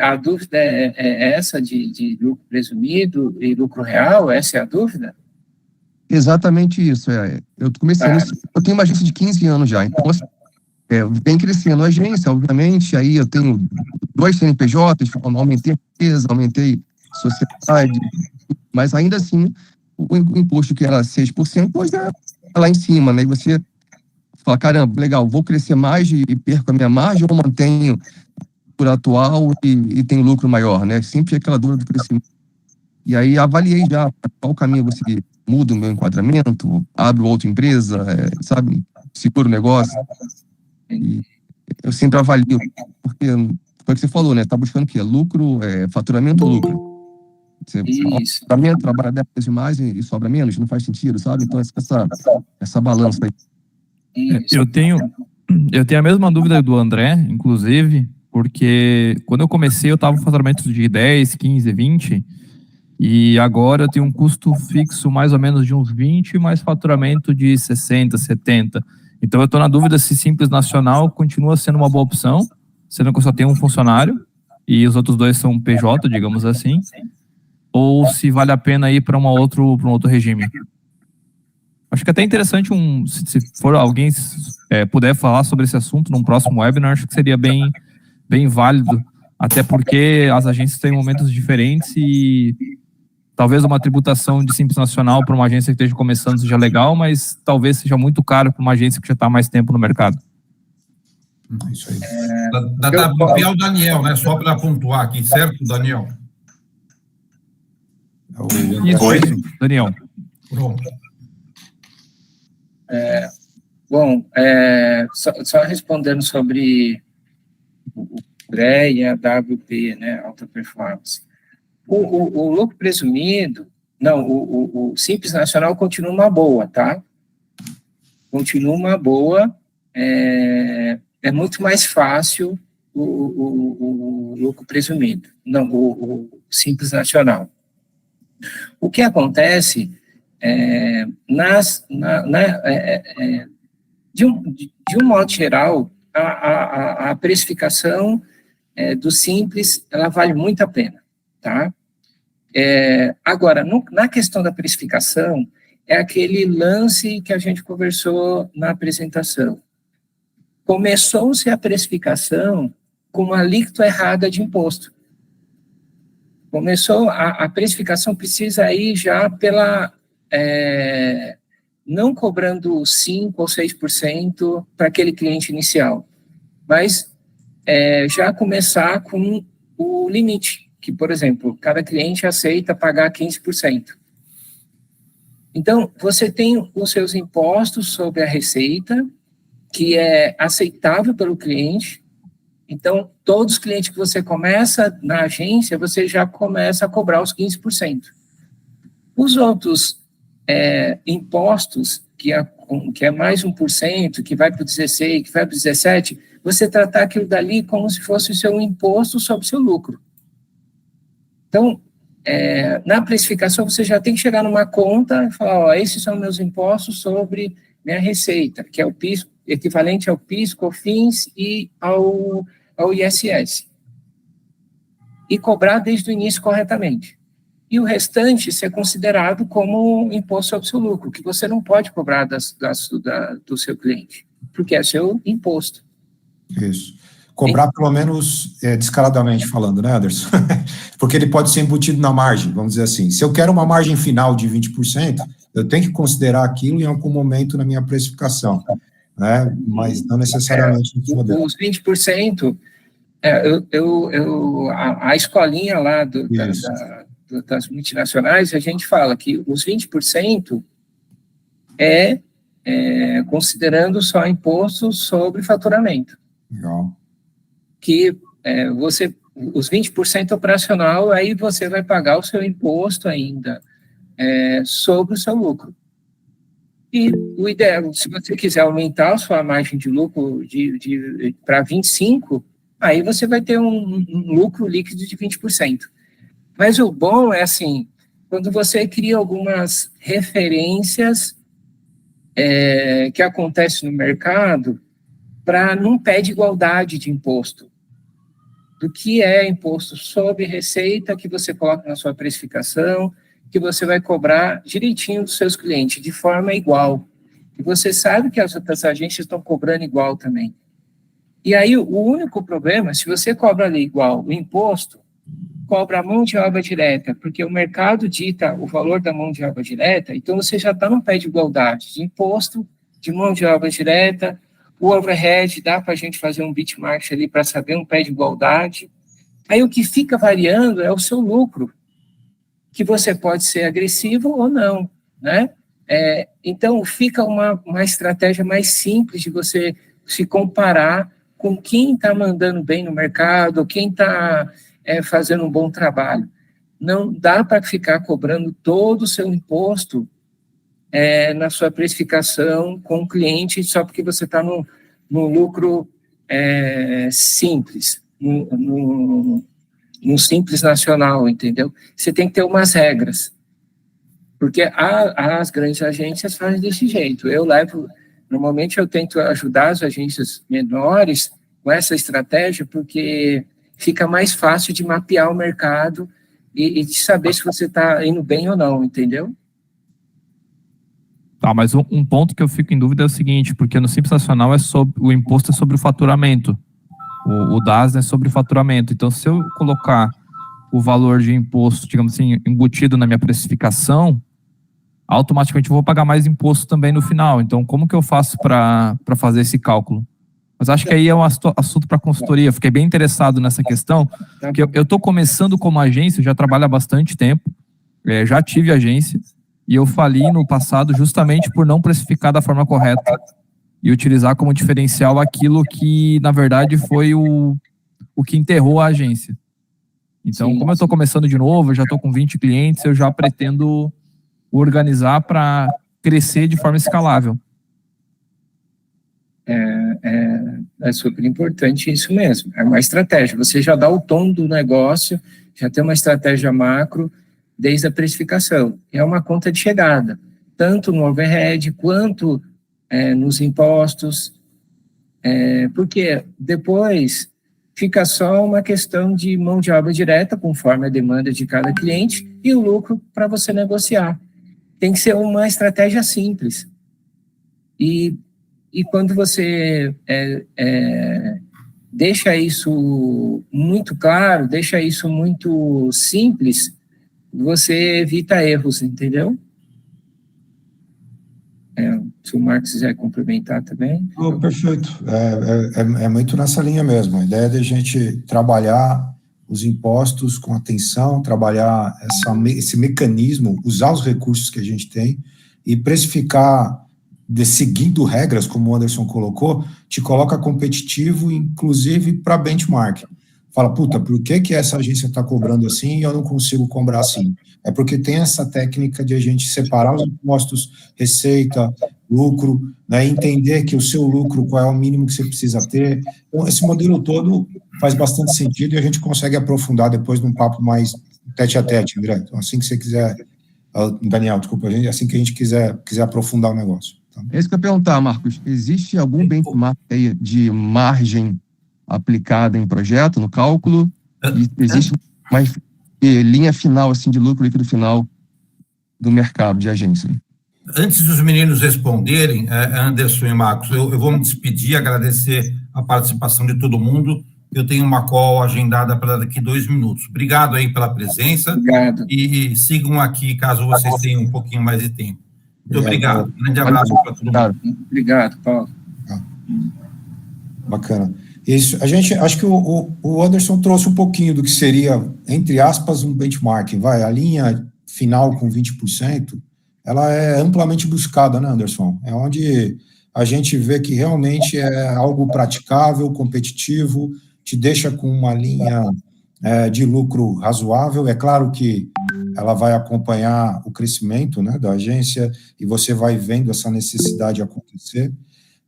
[SPEAKER 3] a dúvida é essa de lucro presumido e lucro real? Essa é a dúvida?
[SPEAKER 7] Exatamente isso. Eu comecei nisso, eu tenho uma agência de 15 anos já, então vem crescendo a agência, obviamente, aí eu tenho 2 CNPJs, aumentei a empresa, aumentei a sociedade, mas ainda assim, o imposto que era 6%, hoje é lá em cima, né? E você fala, caramba, legal, vou crescer mais e perco a minha margem ou mantenho por atual e tenho lucro maior, né? Sempre aquela dúvida do crescimento. E aí avaliei já qual caminho eu vou seguir. Mudo o meu enquadramento, abro outra empresa, sabe? Seguro o negócio. E eu sempre avalio, porque foi o que você falou, né? Tá buscando o quê? Lucro, faturamento ou lucro? Você trabalha 10 vezes mais e sobra menos, não faz sentido, sabe? Então, essa balança aí.
[SPEAKER 5] Eu tenho a mesma dúvida do André, inclusive, porque quando eu comecei eu estava com faturamento de 10, 15, 20, e agora eu tenho um custo fixo mais ou menos de uns 20, mais faturamento de 60, 70. Então eu estou na dúvida se Simples Nacional continua sendo uma boa opção, sendo que eu só tenho um funcionário e os outros 2 são PJ, digamos assim, ou se vale a pena ir para um outro regime. Acho que é até interessante, se for alguém puder falar sobre esse assunto num próximo webinar, acho que seria bem válido, até porque as agências têm momentos diferentes e talvez uma tributação de Simples Nacional para uma agência que esteja começando seja legal, mas talvez seja muito caro para uma agência que já está há mais tempo no mercado.
[SPEAKER 1] Isso aí. Dá para copiar o Daniel, né? Só para pontuar aqui, certo, Daniel?
[SPEAKER 5] Isso, Daniel.
[SPEAKER 1] Pronto.
[SPEAKER 3] Só respondendo sobre o PRE e a WP, né, alta performance. O lucro presumido, o Simples Nacional continua uma boa, tá? Continua uma boa, é muito mais fácil o lucro presumido, o Simples Nacional. O que acontece de um modo geral, a precificação do Simples, ela vale muito a pena, tá? Agora, na questão da precificação, é aquele lance que a gente conversou na apresentação. Começou-se a precificação com uma alíquota errada de imposto. A precificação precisa ir já pela... não cobrando 5% ou 6% para aquele cliente inicial, mas já começar com o limite, que, por exemplo, cada cliente aceita pagar 15%. Então, você tem os seus impostos sobre a receita, que é aceitável pelo cliente. Então, todos os clientes que você começa na agência, você já começa a cobrar os 15%. Os outros impostos, que é mais 1%, que vai para o 16%, que vai para o 17%, você tratar aquilo dali como se fosse o seu imposto sobre o seu lucro. Então, na precificação, você já tem que chegar numa conta e falar, ó, esses são meus impostos sobre minha receita, que é o PIS, equivalente ao PIS, COFINS e ao ISS. E cobrar desde o início corretamente. E o restante ser considerado como imposto sobre o seu lucro, que você não pode cobrar do seu cliente, porque é seu imposto.
[SPEAKER 2] Isso. Cobrar pelo menos descaradamente falando, né, Anderson? Porque ele pode ser embutido na margem, vamos dizer assim. Se eu quero uma margem final de 20%, eu tenho que considerar aquilo em algum momento na minha precificação, né? Mas não necessariamente no modelo.
[SPEAKER 3] Os 20%, a escolinha lá das multinacionais, a gente fala que os 20% considerando só imposto sobre faturamento.
[SPEAKER 2] Legal.
[SPEAKER 3] Que os 20% operacional, aí você vai pagar o seu imposto ainda sobre o seu lucro. E o ideal, se você quiser aumentar a sua margem de lucro para 25%, aí você vai ter um lucro líquido de 20%. Mas o bom é assim, quando você cria algumas referências que acontecem no mercado para não pedir igualdade de imposto. Do que é imposto sobre receita que você coloca na sua precificação, que você vai cobrar direitinho dos seus clientes, de forma igual. E você sabe que as outras agências estão cobrando igual também. E aí, o único problema, se você cobra ali igual o imposto, cobra a mão de obra direta, porque o mercado dita o valor da mão de obra direta, então você já está no pé de igualdade de imposto, de mão de obra direta, o overhead, dá para a gente fazer um benchmark ali para saber um pé de igualdade. Aí o que fica variando é o seu lucro, que você pode ser agressivo ou não, né? Então, fica uma estratégia mais simples de você se comparar com quem está mandando bem no mercado, quem está fazendo um bom trabalho. Não dá para ficar cobrando todo o seu imposto na sua precificação com o cliente só porque você está no lucro simples, no simples nacional, entendeu? Você tem que ter umas regras, porque as grandes agências fazem desse jeito. Normalmente eu tento ajudar as agências menores com essa estratégia, porque fica mais fácil de mapear o mercado e de saber se você está indo bem ou não, entendeu?
[SPEAKER 5] Tá, mas um ponto que eu fico em dúvida é o seguinte, porque no Simples Nacional o imposto é sobre o faturamento, o DAS é sobre o faturamento. Então, se eu colocar o valor de imposto, digamos assim, embutido na minha precificação, automaticamente eu vou pagar mais imposto também no final. Então, como que eu faço para fazer esse cálculo? Mas acho que aí é um assunto para consultoria. Fiquei bem interessado nessa questão, porque eu estou começando como agência, já trabalho há bastante tempo, já tive agência, e eu fali no passado justamente por não precificar da forma correta e utilizar como diferencial aquilo que, na verdade, foi o que enterrou a agência. Então, como eu estou começando de novo, eu já estou com 20 clientes, eu já pretendo organizar para crescer de forma escalável.
[SPEAKER 3] É super importante isso mesmo. É uma estratégia. Você já dá o tom do negócio, já tem uma estratégia macro desde a precificação. É uma conta de chegada, tanto no overhead quanto nos impostos, porque depois fica só uma questão de mão de obra direta, conforme a demanda de cada cliente, e o lucro para você negociar. Tem que ser uma estratégia simples. E quando você deixa isso muito claro, deixa isso muito simples, você evita erros, entendeu? Se o Marcos quiser complementar também.
[SPEAKER 2] Perfeito. É muito nessa linha mesmo. A ideia é de a gente trabalhar os impostos com atenção, trabalhar esse mecanismo, usar os recursos que a gente tem e precificar seguindo regras, como o Anderson colocou, te coloca competitivo, inclusive para benchmark. Fala, puta, por que essa agência está cobrando assim e eu não consigo cobrar assim? É porque tem essa técnica de a gente separar os impostos, receita, lucro, né, entender que o seu lucro, qual é o mínimo que você precisa ter. Então, esse modelo todo faz bastante sentido e a gente consegue aprofundar depois num papo mais tete a tete, André. Então, assim que você quiser, Daniel, desculpa, assim que a gente quiser aprofundar o negócio. Tá?
[SPEAKER 7] É isso que eu ia perguntar, Marcos. Existe algum benchmark aí de margem aplicada em projeto, no cálculo? E existe mais linha final, assim, de lucro líquido final do mercado de agência?
[SPEAKER 1] Antes dos meninos responderem, Anderson e Marcos, eu vou me despedir, agradecer a participação de todo mundo. Eu tenho uma call agendada para daqui 2 minutos. Obrigado aí pela presença.
[SPEAKER 3] Obrigado.
[SPEAKER 1] E sigam aqui, caso vocês tenham um pouquinho mais de tempo. Muito obrigado. Um grande abraço para todo mundo.
[SPEAKER 3] Obrigado, Paulo.
[SPEAKER 2] Bacana. Isso, acho que o Anderson trouxe um pouquinho do que seria, entre aspas, um benchmark. A linha final com 20%, ela é amplamente buscada, né, Anderson? É onde a gente vê que realmente é algo praticável, competitivo, te deixa com uma linha de lucro razoável. É claro que ela vai acompanhar o crescimento, né, da agência, e você vai vendo essa necessidade acontecer,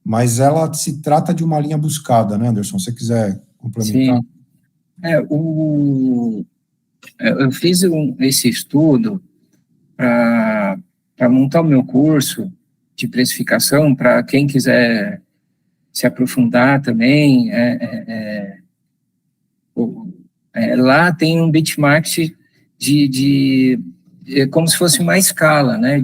[SPEAKER 2] mas ela se trata de uma linha buscada, né, Anderson? Se você quiser complementar.
[SPEAKER 3] Sim. Eu fiz esse estudo para montar o meu curso de precificação, para quem quiser se aprofundar também. Lá tem um benchmark como se fosse uma escala, né?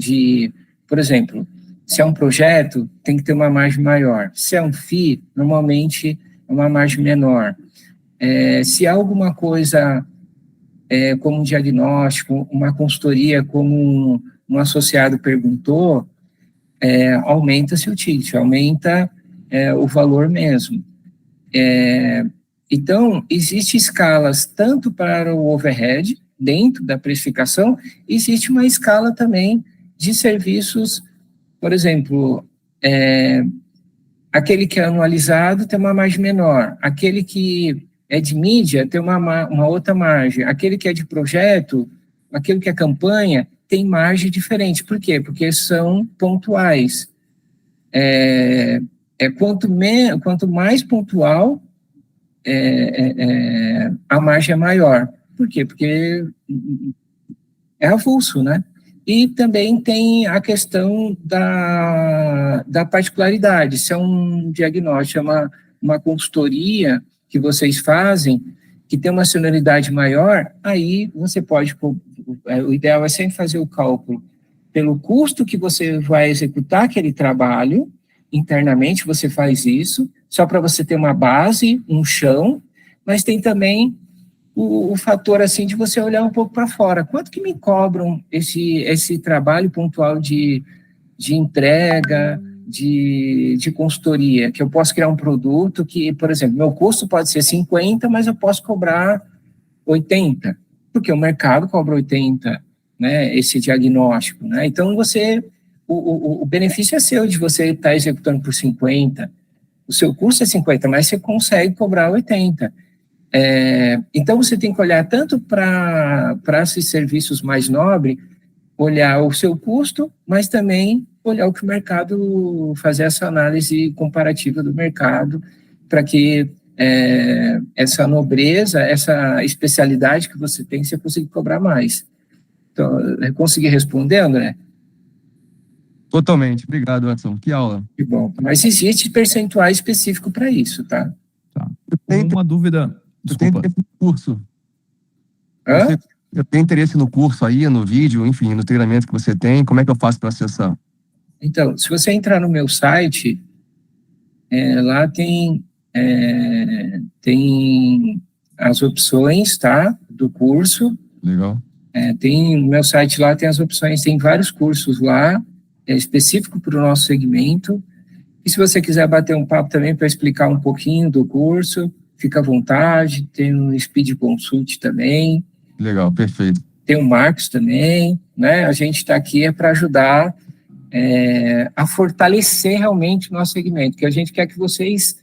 [SPEAKER 3] Por exemplo, se é um projeto, tem que ter uma margem maior. Se é um FII, normalmente é uma margem menor. Se há alguma coisa como um diagnóstico, uma consultoria, como um associado perguntou, aumenta-se o ticket, aumenta o valor mesmo. Então, existem escalas tanto para o overhead, dentro da precificação, existe uma escala também de serviços, por exemplo, aquele que é anualizado tem uma margem menor, aquele que é de mídia tem uma outra margem, aquele que é de projeto, aquele que é campanha, tem margem diferente. Por quê? Porque são pontuais. Quanto mais pontual, a margem é maior. Por quê? Porque é avulso, né? E também tem a questão da particularidade. Se é um diagnóstico, é uma consultoria que vocês fazem, que tem uma senioridade maior, aí você pode... O ideal é sempre fazer o cálculo pelo custo que você vai executar aquele trabalho, internamente você faz isso, só para você ter uma base, um chão, mas tem também o fator, assim, de você olhar um pouco para fora. Quanto que me cobram esse trabalho pontual de entrega, de consultoria, que eu posso criar um produto que, por exemplo, meu custo pode ser 50, mas eu posso cobrar 80, porque o mercado cobra 80, né, esse diagnóstico, né? Então, o benefício é seu de você estar executando por 50, o seu custo é 50, mas você consegue cobrar 80. Então, você tem que olhar tanto para esses serviços mais nobres, olhar o seu custo, mas também olhar o que o mercado, fazer essa análise comparativa do mercado, para que essa nobreza, essa especialidade que você tem, você consiga cobrar mais. Então, consegui responder, André?
[SPEAKER 7] Totalmente. Obrigado, Anderson. Que aula.
[SPEAKER 3] Que bom. Mas existe percentual específico para isso, tá?
[SPEAKER 5] Tá. Uma dúvida... Desculpa.
[SPEAKER 7] Eu tenho interesse no curso.
[SPEAKER 3] Hã?
[SPEAKER 7] Eu tenho interesse no curso aí, no vídeo, enfim, no treinamento que você tem. Como é que eu faço para acessar?
[SPEAKER 3] Então, se você entrar no meu site, lá tem as opções, tá? Do curso.
[SPEAKER 7] Legal.
[SPEAKER 3] No meu site lá tem as opções, tem vários cursos lá, específico para o nosso segmento. E se você quiser bater um papo também para explicar um pouquinho do curso, fica à vontade. Tem um Speed Consult também.
[SPEAKER 7] Legal, perfeito.
[SPEAKER 3] Tem o Marcos também, né? A gente está aqui para ajudar a fortalecer realmente o nosso segmento, que a gente quer que vocês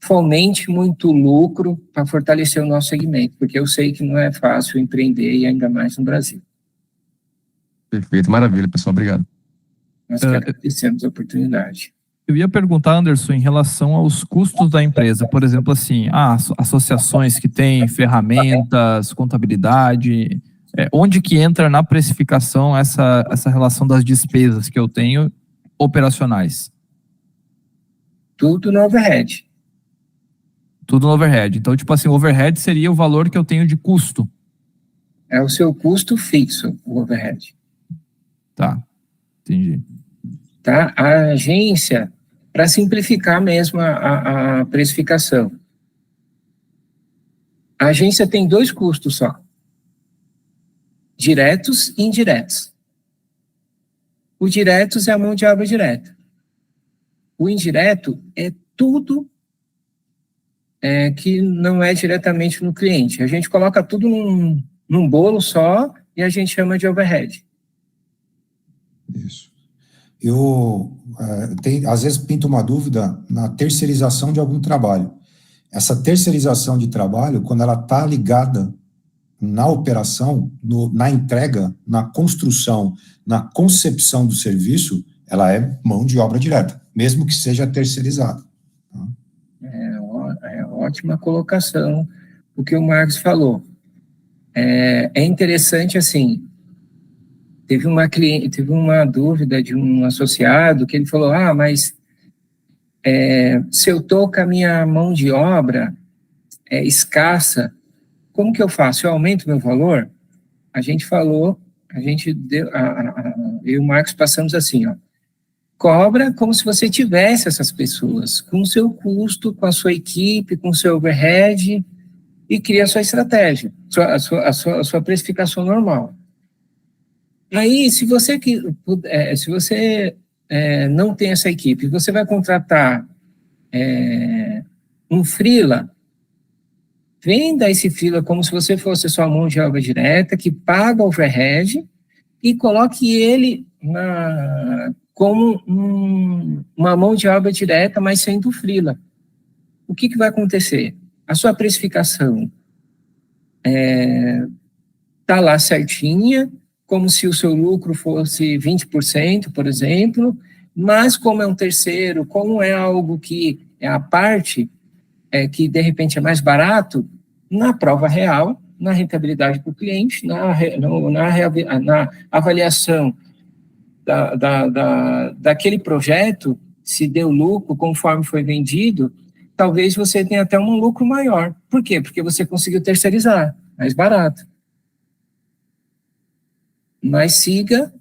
[SPEAKER 3] fomente muito lucro para fortalecer o nosso segmento, porque eu sei que não é fácil empreender, e ainda mais no Brasil.
[SPEAKER 7] Perfeito, maravilha, pessoal, obrigado.
[SPEAKER 3] Nós que agradecemos a oportunidade.
[SPEAKER 5] Eu ia perguntar, Anderson, em relação aos custos da empresa. Por exemplo, assim, associações que têm ferramentas, contabilidade, onde que entra na precificação essa relação das despesas que eu tenho operacionais?
[SPEAKER 3] Tudo no overhead.
[SPEAKER 5] Tudo no overhead. Então, tipo assim, o overhead seria o valor que eu tenho de custo.
[SPEAKER 3] É o seu custo fixo, o overhead.
[SPEAKER 5] Tá, entendi.
[SPEAKER 3] Tá? A agência, para simplificar mesmo a precificação, a agência tem 2 custos só. Diretos e indiretos. Os diretos é a mão de obra direta. O indireto é tudo que não é diretamente no cliente. A gente coloca tudo num bolo só e a gente chama de overhead.
[SPEAKER 2] Isso. Às vezes pinto uma dúvida na terceirização de algum trabalho. Essa terceirização de trabalho, quando ela está ligada na operação, na entrega, na construção, na concepção do serviço, ela é mão de obra direta, mesmo que seja terceirizada. Tá?
[SPEAKER 3] É ótima colocação o que o Marcos falou. É interessante, assim, teve uma dúvida de um associado que ele falou, mas se eu estou com a minha mão de obra escassa, como que eu faço? Eu aumento meu valor? A gente falou, eu e o Marcos passamos assim, cobra como se você tivesse essas pessoas, com o seu custo, com a sua equipe, com o seu overhead, e cria a sua estratégia, a sua precificação normal. Aí, se você não tem essa equipe, você vai contratar um freela, venda esse freela como se você fosse sua mão de obra direta, que paga o overhead, e coloque ele como uma mão de obra direta, mas sendo freela. O que vai acontecer? A sua precificação está lá certinha, como se o seu lucro fosse 20%, por exemplo, mas como é um terceiro, como é algo que é a parte que de repente é mais barato, na prova real, na rentabilidade para o cliente, na avaliação daquele projeto, se deu lucro conforme foi vendido, talvez você tenha até um lucro maior. Por quê? Porque você conseguiu terceirizar, mais barato. Mas siga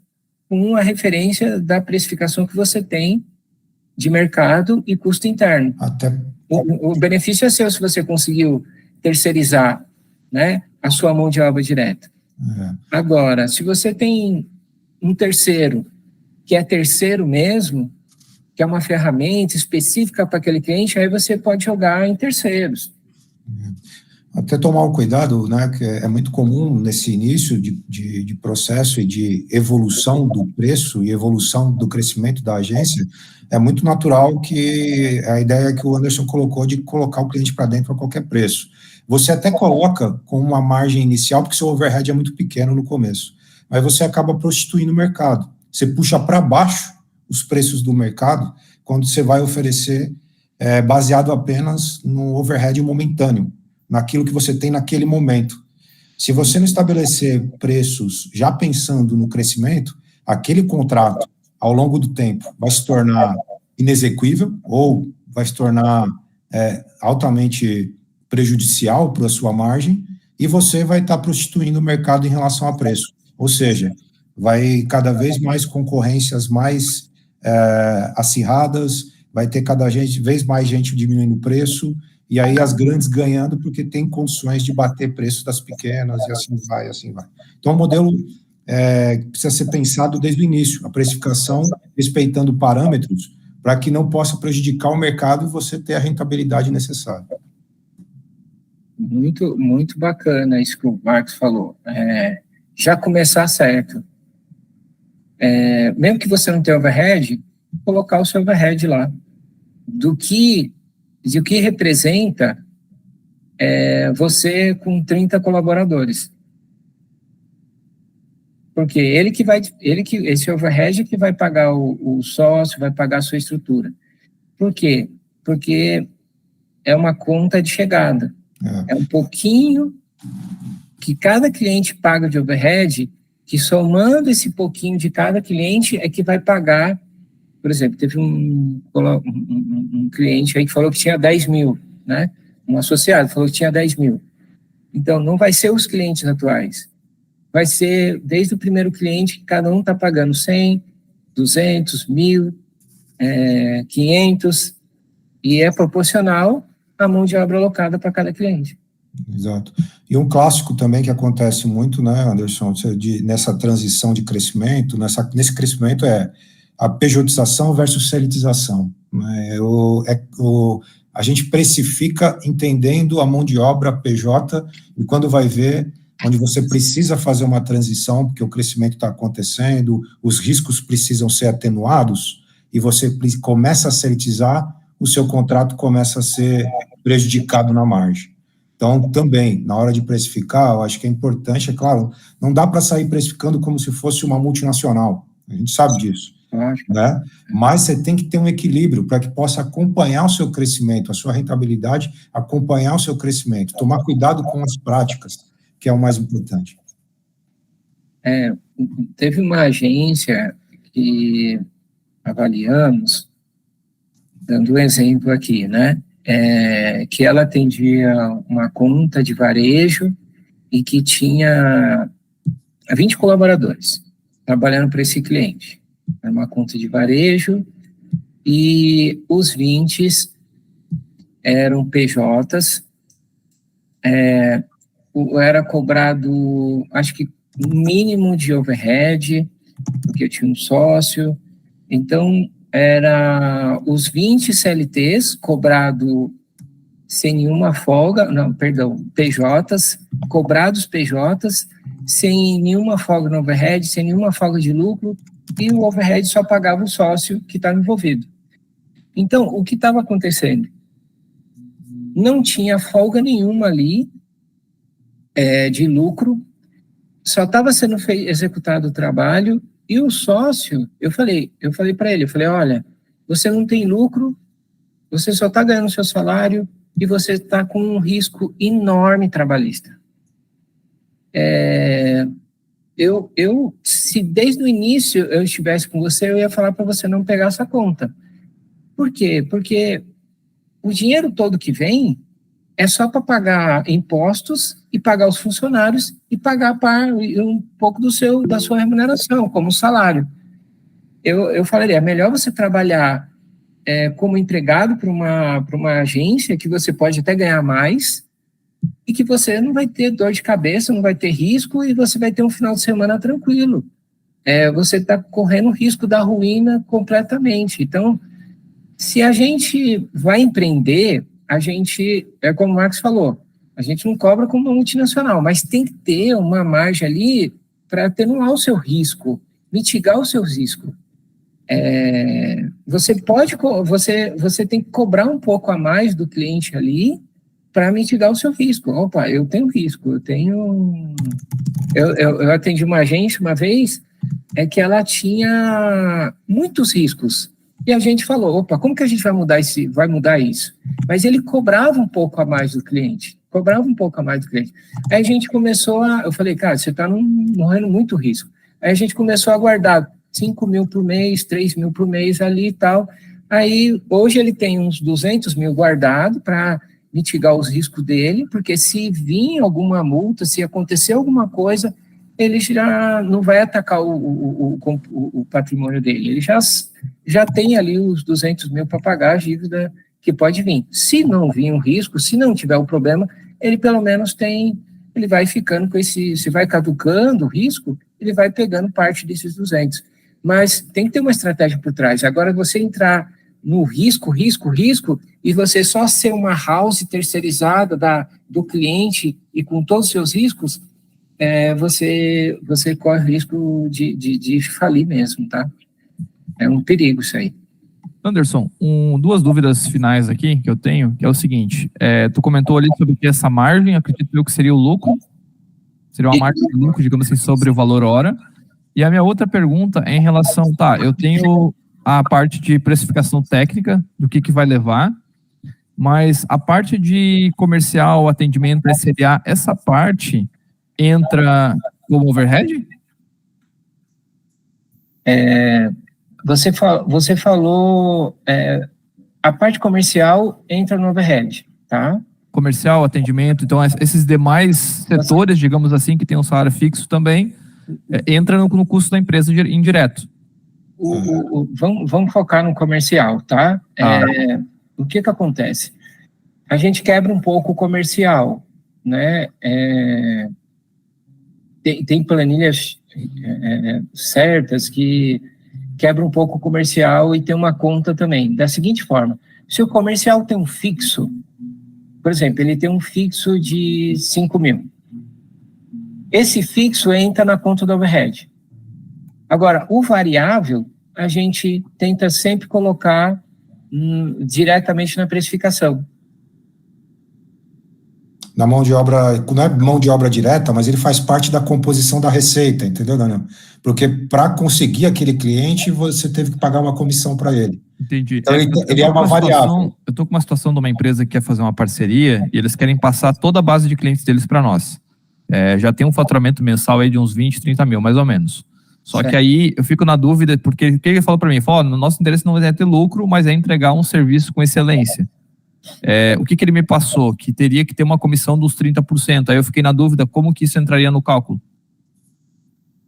[SPEAKER 3] com a referência da precificação que você tem de mercado e custo interno. O benefício é seu se você conseguiu terceirizar, né, a sua mão de obra direta. Agora, se você tem um terceiro, que é terceiro mesmo, que é uma ferramenta específica para aquele cliente, aí você pode jogar em terceiros.
[SPEAKER 2] Até tomar um cuidado, né, que é muito comum nesse início de processo e de evolução do preço e evolução do crescimento da agência, é muito natural que a ideia que o Anderson colocou de colocar o cliente para dentro a qualquer preço. Você até coloca com uma margem inicial, porque seu overhead é muito pequeno no começo, mas você acaba prostituindo o mercado. Você puxa para baixo os preços do mercado quando você vai oferecer baseado apenas no overhead momentâneo, naquilo que você tem naquele momento. Se você não estabelecer preços já pensando no crescimento, aquele contrato, ao longo do tempo, vai se tornar inexequível ou vai se tornar altamente prejudicial para a sua margem e você vai estar prostituindo o mercado em relação a preço. Ou seja, vai cada vez mais concorrências mais acirradas, vai ter cada vez mais gente diminuindo o preço, e aí as grandes ganhando porque tem condições de bater preço das pequenas, e assim vai, assim vai. Então, o modelo precisa ser pensado desde o início, a precificação respeitando parâmetros para que não possa prejudicar o mercado e você ter a rentabilidade necessária.
[SPEAKER 3] Muito, muito bacana isso que o Marcos falou. Já começar certo. Mesmo que você não tenha overhead, colocar o seu overhead lá. Do que representa você com 30 colaboradores. Porque esse overhead que vai pagar o sócio, vai pagar a sua estrutura. Por quê? Porque é uma conta de chegada. É um pouquinho que cada cliente paga de overhead, que somando esse pouquinho de cada cliente é que vai pagar. Por exemplo, teve um cliente aí que falou que tinha 10 mil, né? Um associado falou que tinha 10 mil. Então, não vai ser os clientes atuais. Vai ser desde o primeiro cliente que cada um está pagando 100, 200, 1.000, 500, e é proporcional à mão de obra alocada para cada cliente.
[SPEAKER 2] Exato. E um clássico também que acontece muito, né, Anderson, nessa transição de crescimento, nesse crescimento é a pejotização versus seletização. Né? A gente precifica entendendo a mão de obra PJ, e quando vai ver onde você precisa fazer uma transição, porque o crescimento está acontecendo, os riscos precisam ser atenuados, e você começa a seletizar, o seu contrato começa a ser prejudicado na margem. Então, também, na hora de precificar, eu acho que é importante, é claro, não dá para sair precificando como se fosse uma multinacional, a gente sabe disso, né? Mas você tem que ter um equilíbrio para que possa acompanhar o seu crescimento, a sua rentabilidade, acompanhar o seu crescimento, tomar cuidado com as práticas, que é o mais importante.
[SPEAKER 3] Teve uma agência que avaliamos, dando um exemplo aqui, né? Que ela atendia uma conta de varejo e que tinha 20 colaboradores trabalhando para esse cliente. Era uma conta de varejo e os 20 eram PJs, era cobrado, acho que mínimo de overhead, porque eu tinha um sócio, então era os 20 CLTs cobrado sem nenhuma folga, PJs, cobrados PJs, sem nenhuma folga no overhead, sem nenhuma folga de lucro, e o overhead só pagava o sócio que estava envolvido. Então, o que estava acontecendo? Não tinha folga nenhuma ali de lucro, só estava sendo executado o trabalho, e o sócio, eu falei para ele, olha, você não tem lucro, você só está ganhando seu salário e você está com um risco enorme trabalhista. Se desde o início eu estivesse com você, eu ia falar para você não pegar essa conta. Por quê? Porque o dinheiro todo que vem é só para pagar impostos e pagar os funcionários e pagar um pouco da sua remuneração, como salário. Eu falaria, é melhor você trabalhar como empregado para uma agência que você pode até ganhar mais e que você não vai ter dor de cabeça, não vai ter risco e você vai ter um final de semana tranquilo. Você está correndo o risco da ruína completamente. Então, se a gente vai empreender, a gente, como o Marcos falou, a gente não cobra como uma multinacional, mas tem que ter uma margem ali para atenuar o seu risco, mitigar o seu risco. Você tem que cobrar um pouco a mais do cliente ali para mitigar o seu risco. Opa, eu tenho risco, eu atendi uma agência uma vez, que ela tinha muitos riscos. E a gente falou, opa, como que a gente vai mudar isso? Mas ele cobrava um pouco a mais do cliente. Aí a gente começou eu falei, cara, você está morrendo muito risco. Aí a gente começou a guardar 5 mil por mês, 3 mil por mês ali e tal. Aí, hoje ele tem uns 200 mil guardado para mitigar os riscos dele, porque se vir alguma multa, se acontecer alguma coisa, ele já não vai atacar o patrimônio dele. Ele já tem ali os 200 mil para pagar a dívida que pode vir. Se não vir um risco, se não tiver um problema, ele pelo menos ele vai ficando com se vai caducando o risco, ele vai pegando parte desses 200. Mas tem que ter uma estratégia por trás. Agora, você entrar no risco, e você só ser uma house terceirizada do cliente e com todos os seus riscos, você corre o risco de falir mesmo, tá? É um perigo isso aí.
[SPEAKER 5] Anderson, duas dúvidas finais aqui que eu tenho, que é o seguinte, tu comentou ali sobre que essa margem, acredito eu que seria o lucro, seria uma margem de lucro, digamos assim, sobre o valor hora, e a minha outra pergunta é em relação, eu tenho a parte de precificação técnica, do que vai levar, mas a parte de comercial, atendimento, SLA, essa parte entra como overhead?
[SPEAKER 3] Você falou, a parte comercial entra no overhead, tá?
[SPEAKER 5] Comercial, atendimento, então esses demais setores, digamos assim, que tem um salário fixo também, entra no custo da empresa indireto.
[SPEAKER 3] Vamos focar no comercial, tá? O que acontece? A gente quebra um pouco o comercial, né? Tem planilhas certas que quebram um pouco o comercial e tem uma conta também. Da seguinte forma, se o comercial tem um fixo, por exemplo, ele tem um fixo de 5 mil. Esse fixo entra na conta do overhead. Agora, o variável, a gente tenta sempre colocar diretamente na precificação.
[SPEAKER 2] Na mão de obra, não é mão de obra direta, mas ele faz parte da composição da receita, entendeu, Daniel? Porque para conseguir aquele cliente, você teve que pagar uma comissão para ele.
[SPEAKER 5] Entendi.
[SPEAKER 2] Então, ele é uma variável.
[SPEAKER 5] Eu estou com uma situação de uma empresa que quer fazer uma parceria e eles querem passar toda a base de clientes deles para nós. Já tem um faturamento mensal aí de uns 20, 30 mil, mais ou menos. Só que aí eu fico na dúvida, porque o que ele falou para mim? Ele falou, no nosso interesse não é ter lucro, mas é entregar um serviço com excelência. O que ele me passou? Que teria que ter uma comissão dos 30%. Aí eu fiquei na dúvida, como que isso entraria no cálculo?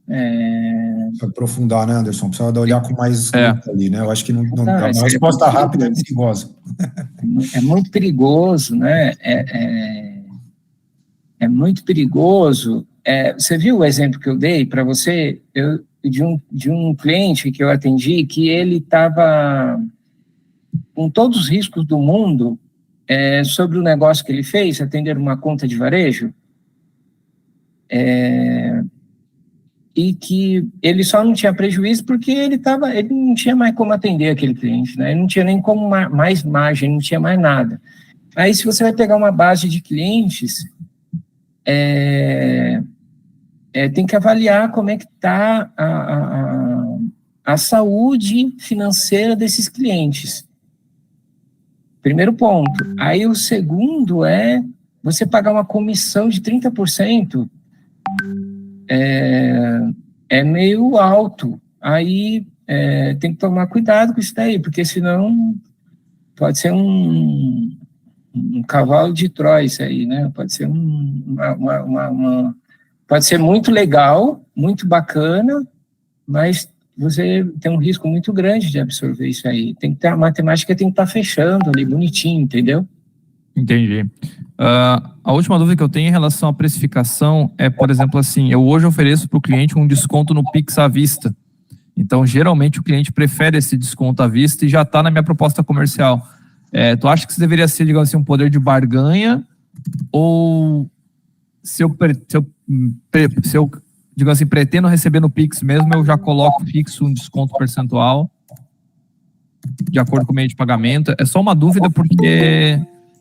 [SPEAKER 2] Para aprofundar, né, Anderson? Precisa olhar com mais ali, né? Eu acho que não dá. Uma resposta rápida é perigosa.
[SPEAKER 3] É muito perigoso, né? É muito perigoso. Você viu o exemplo que eu dei para você? De um cliente que eu atendi, que ele estava com todos os riscos do mundo sobre o negócio que ele fez, atender uma conta de varejo, e que ele só não tinha prejuízo porque ele não tinha mais como atender aquele cliente, né? Ele não tinha nem como mais margem, não tinha mais nada. Aí, se você vai pegar uma base de clientes, tem que avaliar como é que está a saúde financeira desses clientes. Primeiro ponto. Aí o segundo é você pagar uma comissão de 30%, é meio alto. Aí tem que tomar cuidado com isso daí, porque senão pode ser um cavalo de Troia isso aí, né? Pode ser pode ser muito legal, muito bacana, mas você tem um risco muito grande de absorver isso aí. A matemática tem que estar fechando ali, bonitinho, entendeu?
[SPEAKER 5] Entendi. A última dúvida que eu tenho em relação à precificação é, por exemplo, assim, eu hoje ofereço para o cliente um desconto no Pix à vista. Então, geralmente, o cliente prefere esse desconto à vista e já está na minha proposta comercial. Tu acha que isso deveria ser, digamos assim, um poder de barganha? Ou se eu digamos assim, pretendo receber no Pix mesmo, eu já coloco fixo um desconto percentual de acordo com o meio de pagamento? É só uma dúvida porque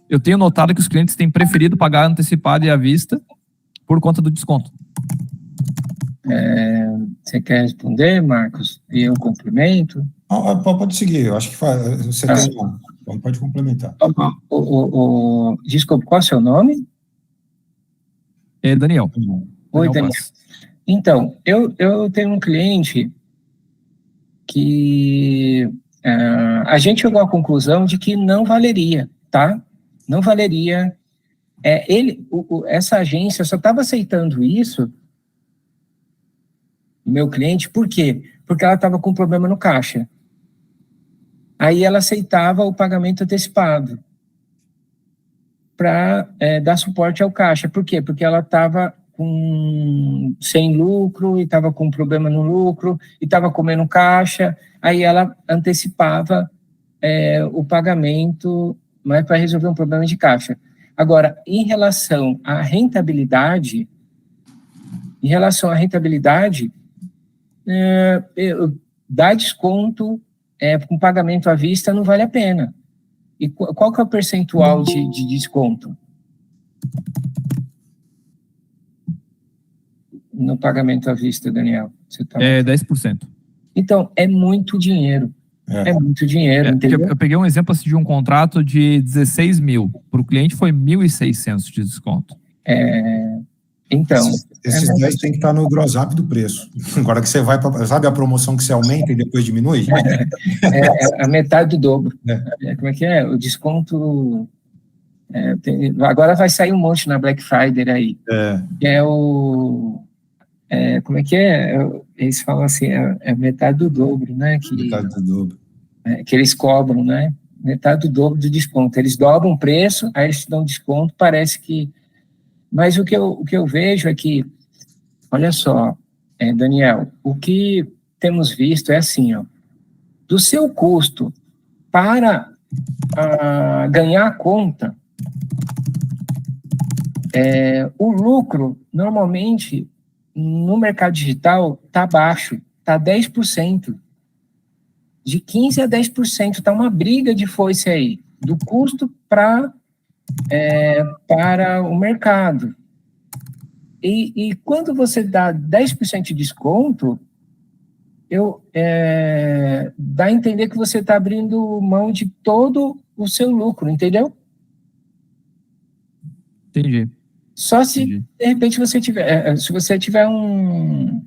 [SPEAKER 5] eu tenho notado que os clientes têm preferido pagar antecipado e à vista por conta do desconto.
[SPEAKER 3] Você quer responder, Marcos? E eu complemento?
[SPEAKER 2] Pode seguir, eu acho que você tem pode complementar.
[SPEAKER 3] Desculpa, qual é o seu nome?
[SPEAKER 5] Daniel.
[SPEAKER 3] Oi, Daniel. Então, eu tenho um cliente que a gente chegou à conclusão de que não valeria, tá? Não valeria. Essa agência só estava aceitando isso, meu cliente, por quê? Porque ela estava com problema no caixa. Aí ela aceitava o pagamento antecipado para dar suporte ao caixa. Por quê? Porque ela estava sem lucro, e estava com problema no lucro, e estava comendo caixa, aí ela antecipava o pagamento, mas para resolver um problema de caixa. Agora, em relação à rentabilidade, dar desconto com pagamento à vista não vale a pena. E qual que é o percentual de desconto no pagamento à vista, Daniel?
[SPEAKER 5] 10%.
[SPEAKER 3] Então, é muito dinheiro. É muito dinheiro, entendeu?
[SPEAKER 5] Eu peguei um exemplo assim, de um contrato de 16 mil. Para o cliente foi 1.600 de desconto.
[SPEAKER 3] Então...
[SPEAKER 2] Esses 10 tem que estar no gross up do preço. Agora que você vai para... Sabe a promoção que você aumenta e depois diminui?
[SPEAKER 3] É a metade do dobro. Como é que é? O desconto... agora vai sair um monte na Black Friday aí. Que é o... como é que é? Eles falam assim, é metade do dobro, né?
[SPEAKER 2] Metade do dobro.
[SPEAKER 3] Que eles cobram, né? Metade do dobro do desconto. Eles dobram o preço, aí eles te dão desconto, parece que... Mas o que eu vejo é que, olha só, Daniel, o que temos visto é assim, ó, do seu custo para ganhar a conta, o lucro, normalmente, no mercado digital, está baixo, está 10%. De 15% a 10%, está uma briga de foice aí, do custo para o mercado. E quando você dá 10% de desconto, dá a entender que você está abrindo mão de todo o seu lucro, entendeu?
[SPEAKER 5] Entendi.
[SPEAKER 3] Só se, de repente, você tiver... se você tiver um...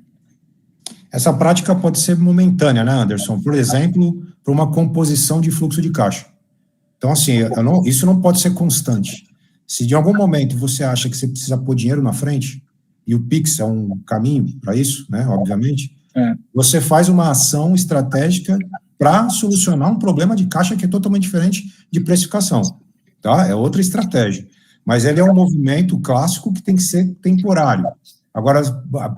[SPEAKER 2] Essa prática pode ser momentânea, né, Anderson? Por exemplo, para uma composição de fluxo de caixa. Então, assim, isso não pode ser constante. Se de algum momento você acha que você precisa pôr dinheiro na frente, e o Pix é um caminho para isso, né, obviamente, você faz uma ação estratégica para solucionar um problema de caixa que é totalmente diferente de precificação, tá? É outra estratégia. Mas ele é um movimento clássico que tem que ser temporário. Agora,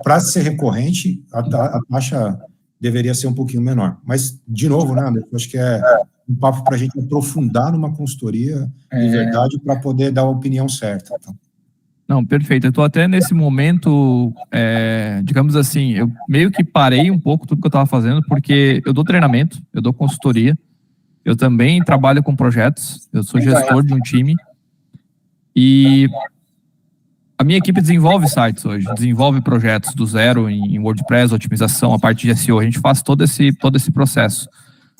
[SPEAKER 2] para ser recorrente, a taxa deveria ser um pouquinho menor. Mas, de novo, né, Anderson, acho que é um papo para a gente aprofundar numa consultoria de verdade para poder dar a opinião certa. Então.
[SPEAKER 5] Não, perfeito. Eu estou até nesse momento, digamos assim, eu meio que parei um pouco tudo que eu estava fazendo, porque eu dou treinamento, eu dou consultoria, eu também trabalho com projetos, eu sou gestor de um time, e a minha equipe desenvolve sites hoje, desenvolve projetos do zero em WordPress, otimização, a parte de SEO, a gente faz todo esse processo.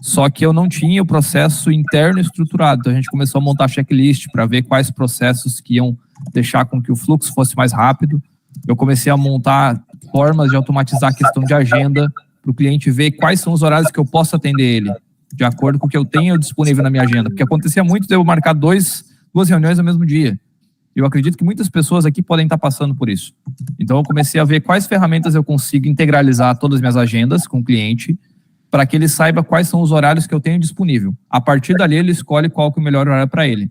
[SPEAKER 5] Só que eu não tinha o processo interno estruturado, então a gente começou a montar checklist para ver quais processos que iam deixar com que o fluxo fosse mais rápido. Eu comecei a montar formas de automatizar a questão de agenda para o cliente ver quais são os horários que eu posso atender ele, de acordo com o que eu tenho disponível na minha agenda. Porque acontecia muito de eu marcar duas reuniões no mesmo dia. Eu acredito que muitas pessoas aqui podem estar passando por isso. Então eu comecei a ver quais ferramentas eu consigo integralizar todas as minhas agendas com o cliente, para que ele saiba quais são os horários que eu tenho disponível. A partir dali ele escolhe qual que é o melhor horário para ele.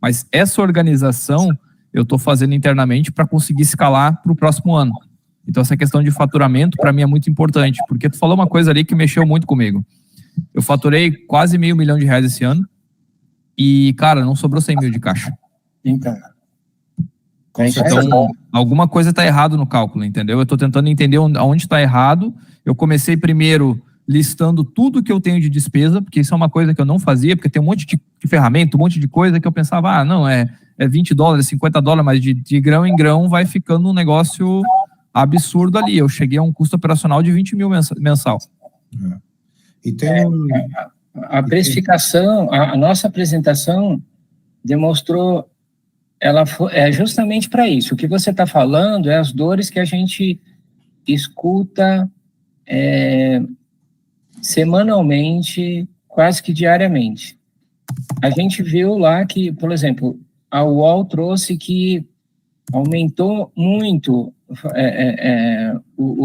[SPEAKER 5] Mas essa organização eu estou fazendo internamente para conseguir escalar para o próximo ano. Então essa questão de faturamento para mim é muito importante, porque tu falou uma coisa ali que mexeu muito comigo. Eu faturei quase R$500 mil esse ano e, cara, não sobrou 100 mil de caixa.
[SPEAKER 3] Então,
[SPEAKER 5] alguma coisa está errado no cálculo, entendeu? Eu estou tentando entender onde está errado. Eu comecei primeiro listando tudo que eu tenho de despesa, porque isso é uma coisa que eu não fazia, porque tem um monte de ferramenta, um monte de coisa que eu pensava, não, é $20, $50, mas de grão em grão vai ficando um negócio absurdo ali. Eu cheguei a um custo operacional de 20 mil mensal.
[SPEAKER 2] E tem
[SPEAKER 3] a precificação, a nossa apresentação demonstrou, ela é justamente para isso. O que você está falando é as dores que a gente escuta semanalmente, quase que diariamente. A gente viu lá que, por exemplo, a UOL trouxe que aumentou muito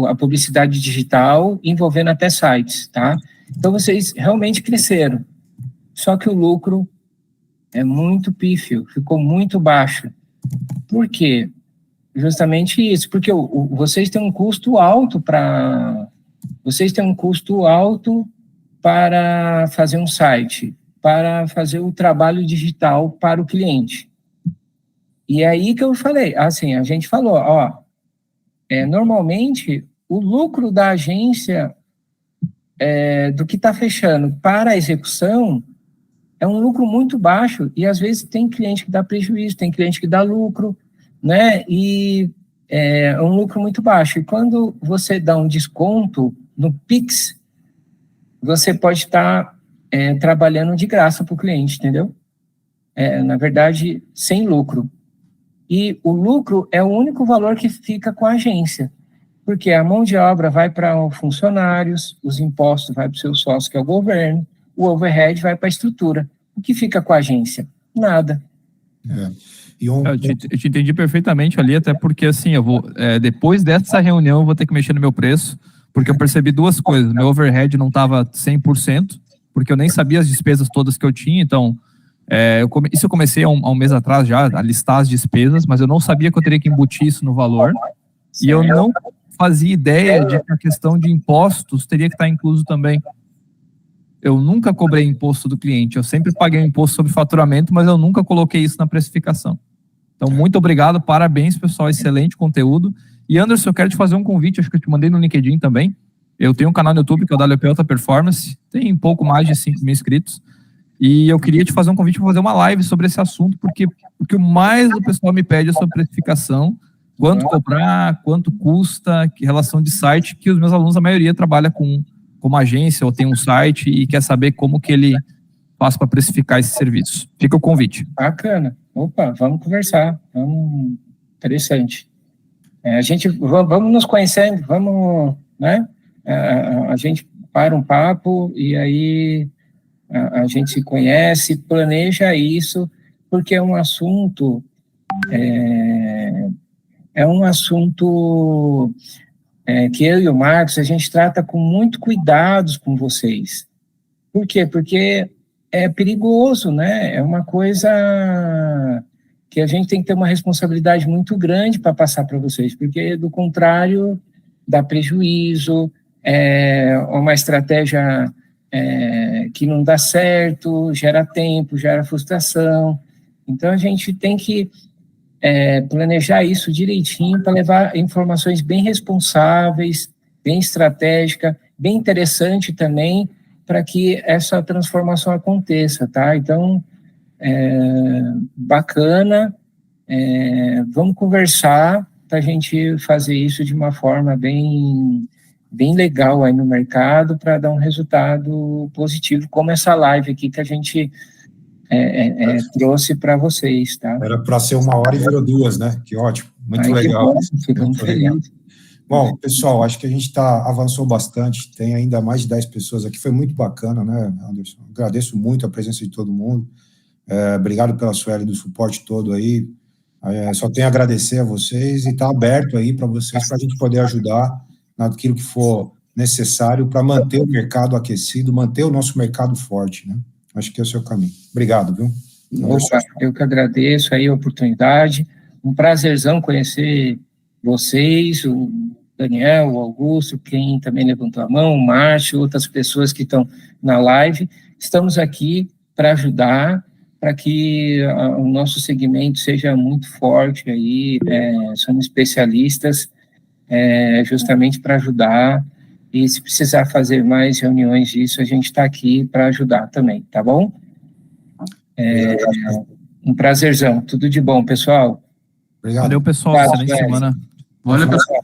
[SPEAKER 3] a publicidade digital, envolvendo até sites, tá? Então, vocês realmente cresceram. Só que o lucro é muito pífio, ficou muito baixo. Por quê? Justamente isso, porque vocês têm um custo alto para... Vocês têm um custo alto para fazer um site, para fazer o trabalho digital para o cliente. E é aí que eu falei, assim, a gente falou, normalmente o lucro da agência do que está fechando para a execução é um lucro muito baixo, e às vezes tem cliente que dá prejuízo, tem cliente que dá lucro, né, e é um lucro muito baixo. E quando você dá um desconto no Pix, você pode estar trabalhando de graça para o cliente, entendeu? Na verdade, sem lucro. E o lucro é o único valor que fica com a agência, porque a mão de obra vai para os funcionários, os impostos vai para o seu sócio, que é o governo, o overhead vai para a estrutura. O que fica com a agência? Nada.
[SPEAKER 5] Eu te entendi perfeitamente ali, até porque assim, eu vou, depois dessa reunião eu vou ter que mexer no meu preço, porque eu percebi duas coisas. Meu overhead não estava 100%, porque eu nem sabia as despesas todas que eu tinha, então isso eu comecei há um mês atrás já, a listar as despesas, mas eu não sabia que eu teria que embutir isso no valor, e eu não fazia ideia de que a questão de impostos teria que estar incluso também. Eu nunca cobrei imposto do cliente, eu sempre paguei imposto sobre faturamento, mas eu nunca coloquei isso na precificação. Então, muito obrigado, parabéns, pessoal, excelente conteúdo. E Anderson, eu quero te fazer um convite, acho que eu te mandei no LinkedIn também. Eu tenho um canal no YouTube que é o WP Alta Performance, tem pouco mais de 5 mil inscritos. E eu queria te fazer um convite para fazer uma live sobre esse assunto, porque o que mais o pessoal me pede é sobre precificação, quanto cobrar, quanto custa, que relação de site, que os meus alunos, a maioria, trabalha com uma agência ou tem um site e quer saber como que ele faz para precificar esse serviço. Fica o convite.
[SPEAKER 3] Bacana. Opa, vamos conversar. Interessante. Vamos nos conhecendo, vamos, né? A gente para um papo e aí a gente se conhece, planeja isso, porque é um assunto que eu e o Marcos, a gente trata com muito cuidado com vocês. Por quê? Porque é perigoso, né? É uma coisa que a gente tem que ter uma responsabilidade muito grande para passar para vocês, porque, do contrário, dá prejuízo, uma estratégia que não dá certo, gera tempo, gera frustração. Então, a gente tem que planejar isso direitinho para levar informações bem responsáveis, bem estratégica, bem interessante também, para que essa transformação aconteça, tá? Então, bacana, vamos conversar para a gente fazer isso de uma forma bem legal aí no mercado, para dar um resultado positivo, como essa live aqui que a gente trouxe para vocês, tá?
[SPEAKER 2] Era para ser 1 hora e virou 2, né? Que ótimo, muito legal.
[SPEAKER 3] Ficamos felizes.
[SPEAKER 2] Bom, pessoal, acho que a gente avançou bastante, tem ainda mais de 10 pessoas aqui, foi muito bacana, né, Anderson? Agradeço muito a presença de todo mundo, obrigado pela Sueli do suporte todo aí, só tenho a agradecer a vocês e tá aberto aí para vocês, para a gente poder ajudar naquilo que for necessário para manter o mercado aquecido, manter o nosso mercado forte, né? Acho que é o seu caminho. Obrigado, viu?
[SPEAKER 3] Opa, eu que agradeço aí a oportunidade, um prazerzão conhecer vocês, o Daniel, o Augusto, quem também levantou a mão, o Márcio, outras pessoas que estão na live. Estamos aqui para ajudar, para que o nosso segmento seja muito forte aí, somos especialistas justamente para ajudar, e se precisar fazer mais reuniões disso, a gente está aqui para ajudar também, tá bom? Um prazerzão, tudo de bom, pessoal.
[SPEAKER 2] Obrigado.
[SPEAKER 5] Valeu, pessoal, excelente semana.
[SPEAKER 7] Olha, pessoal.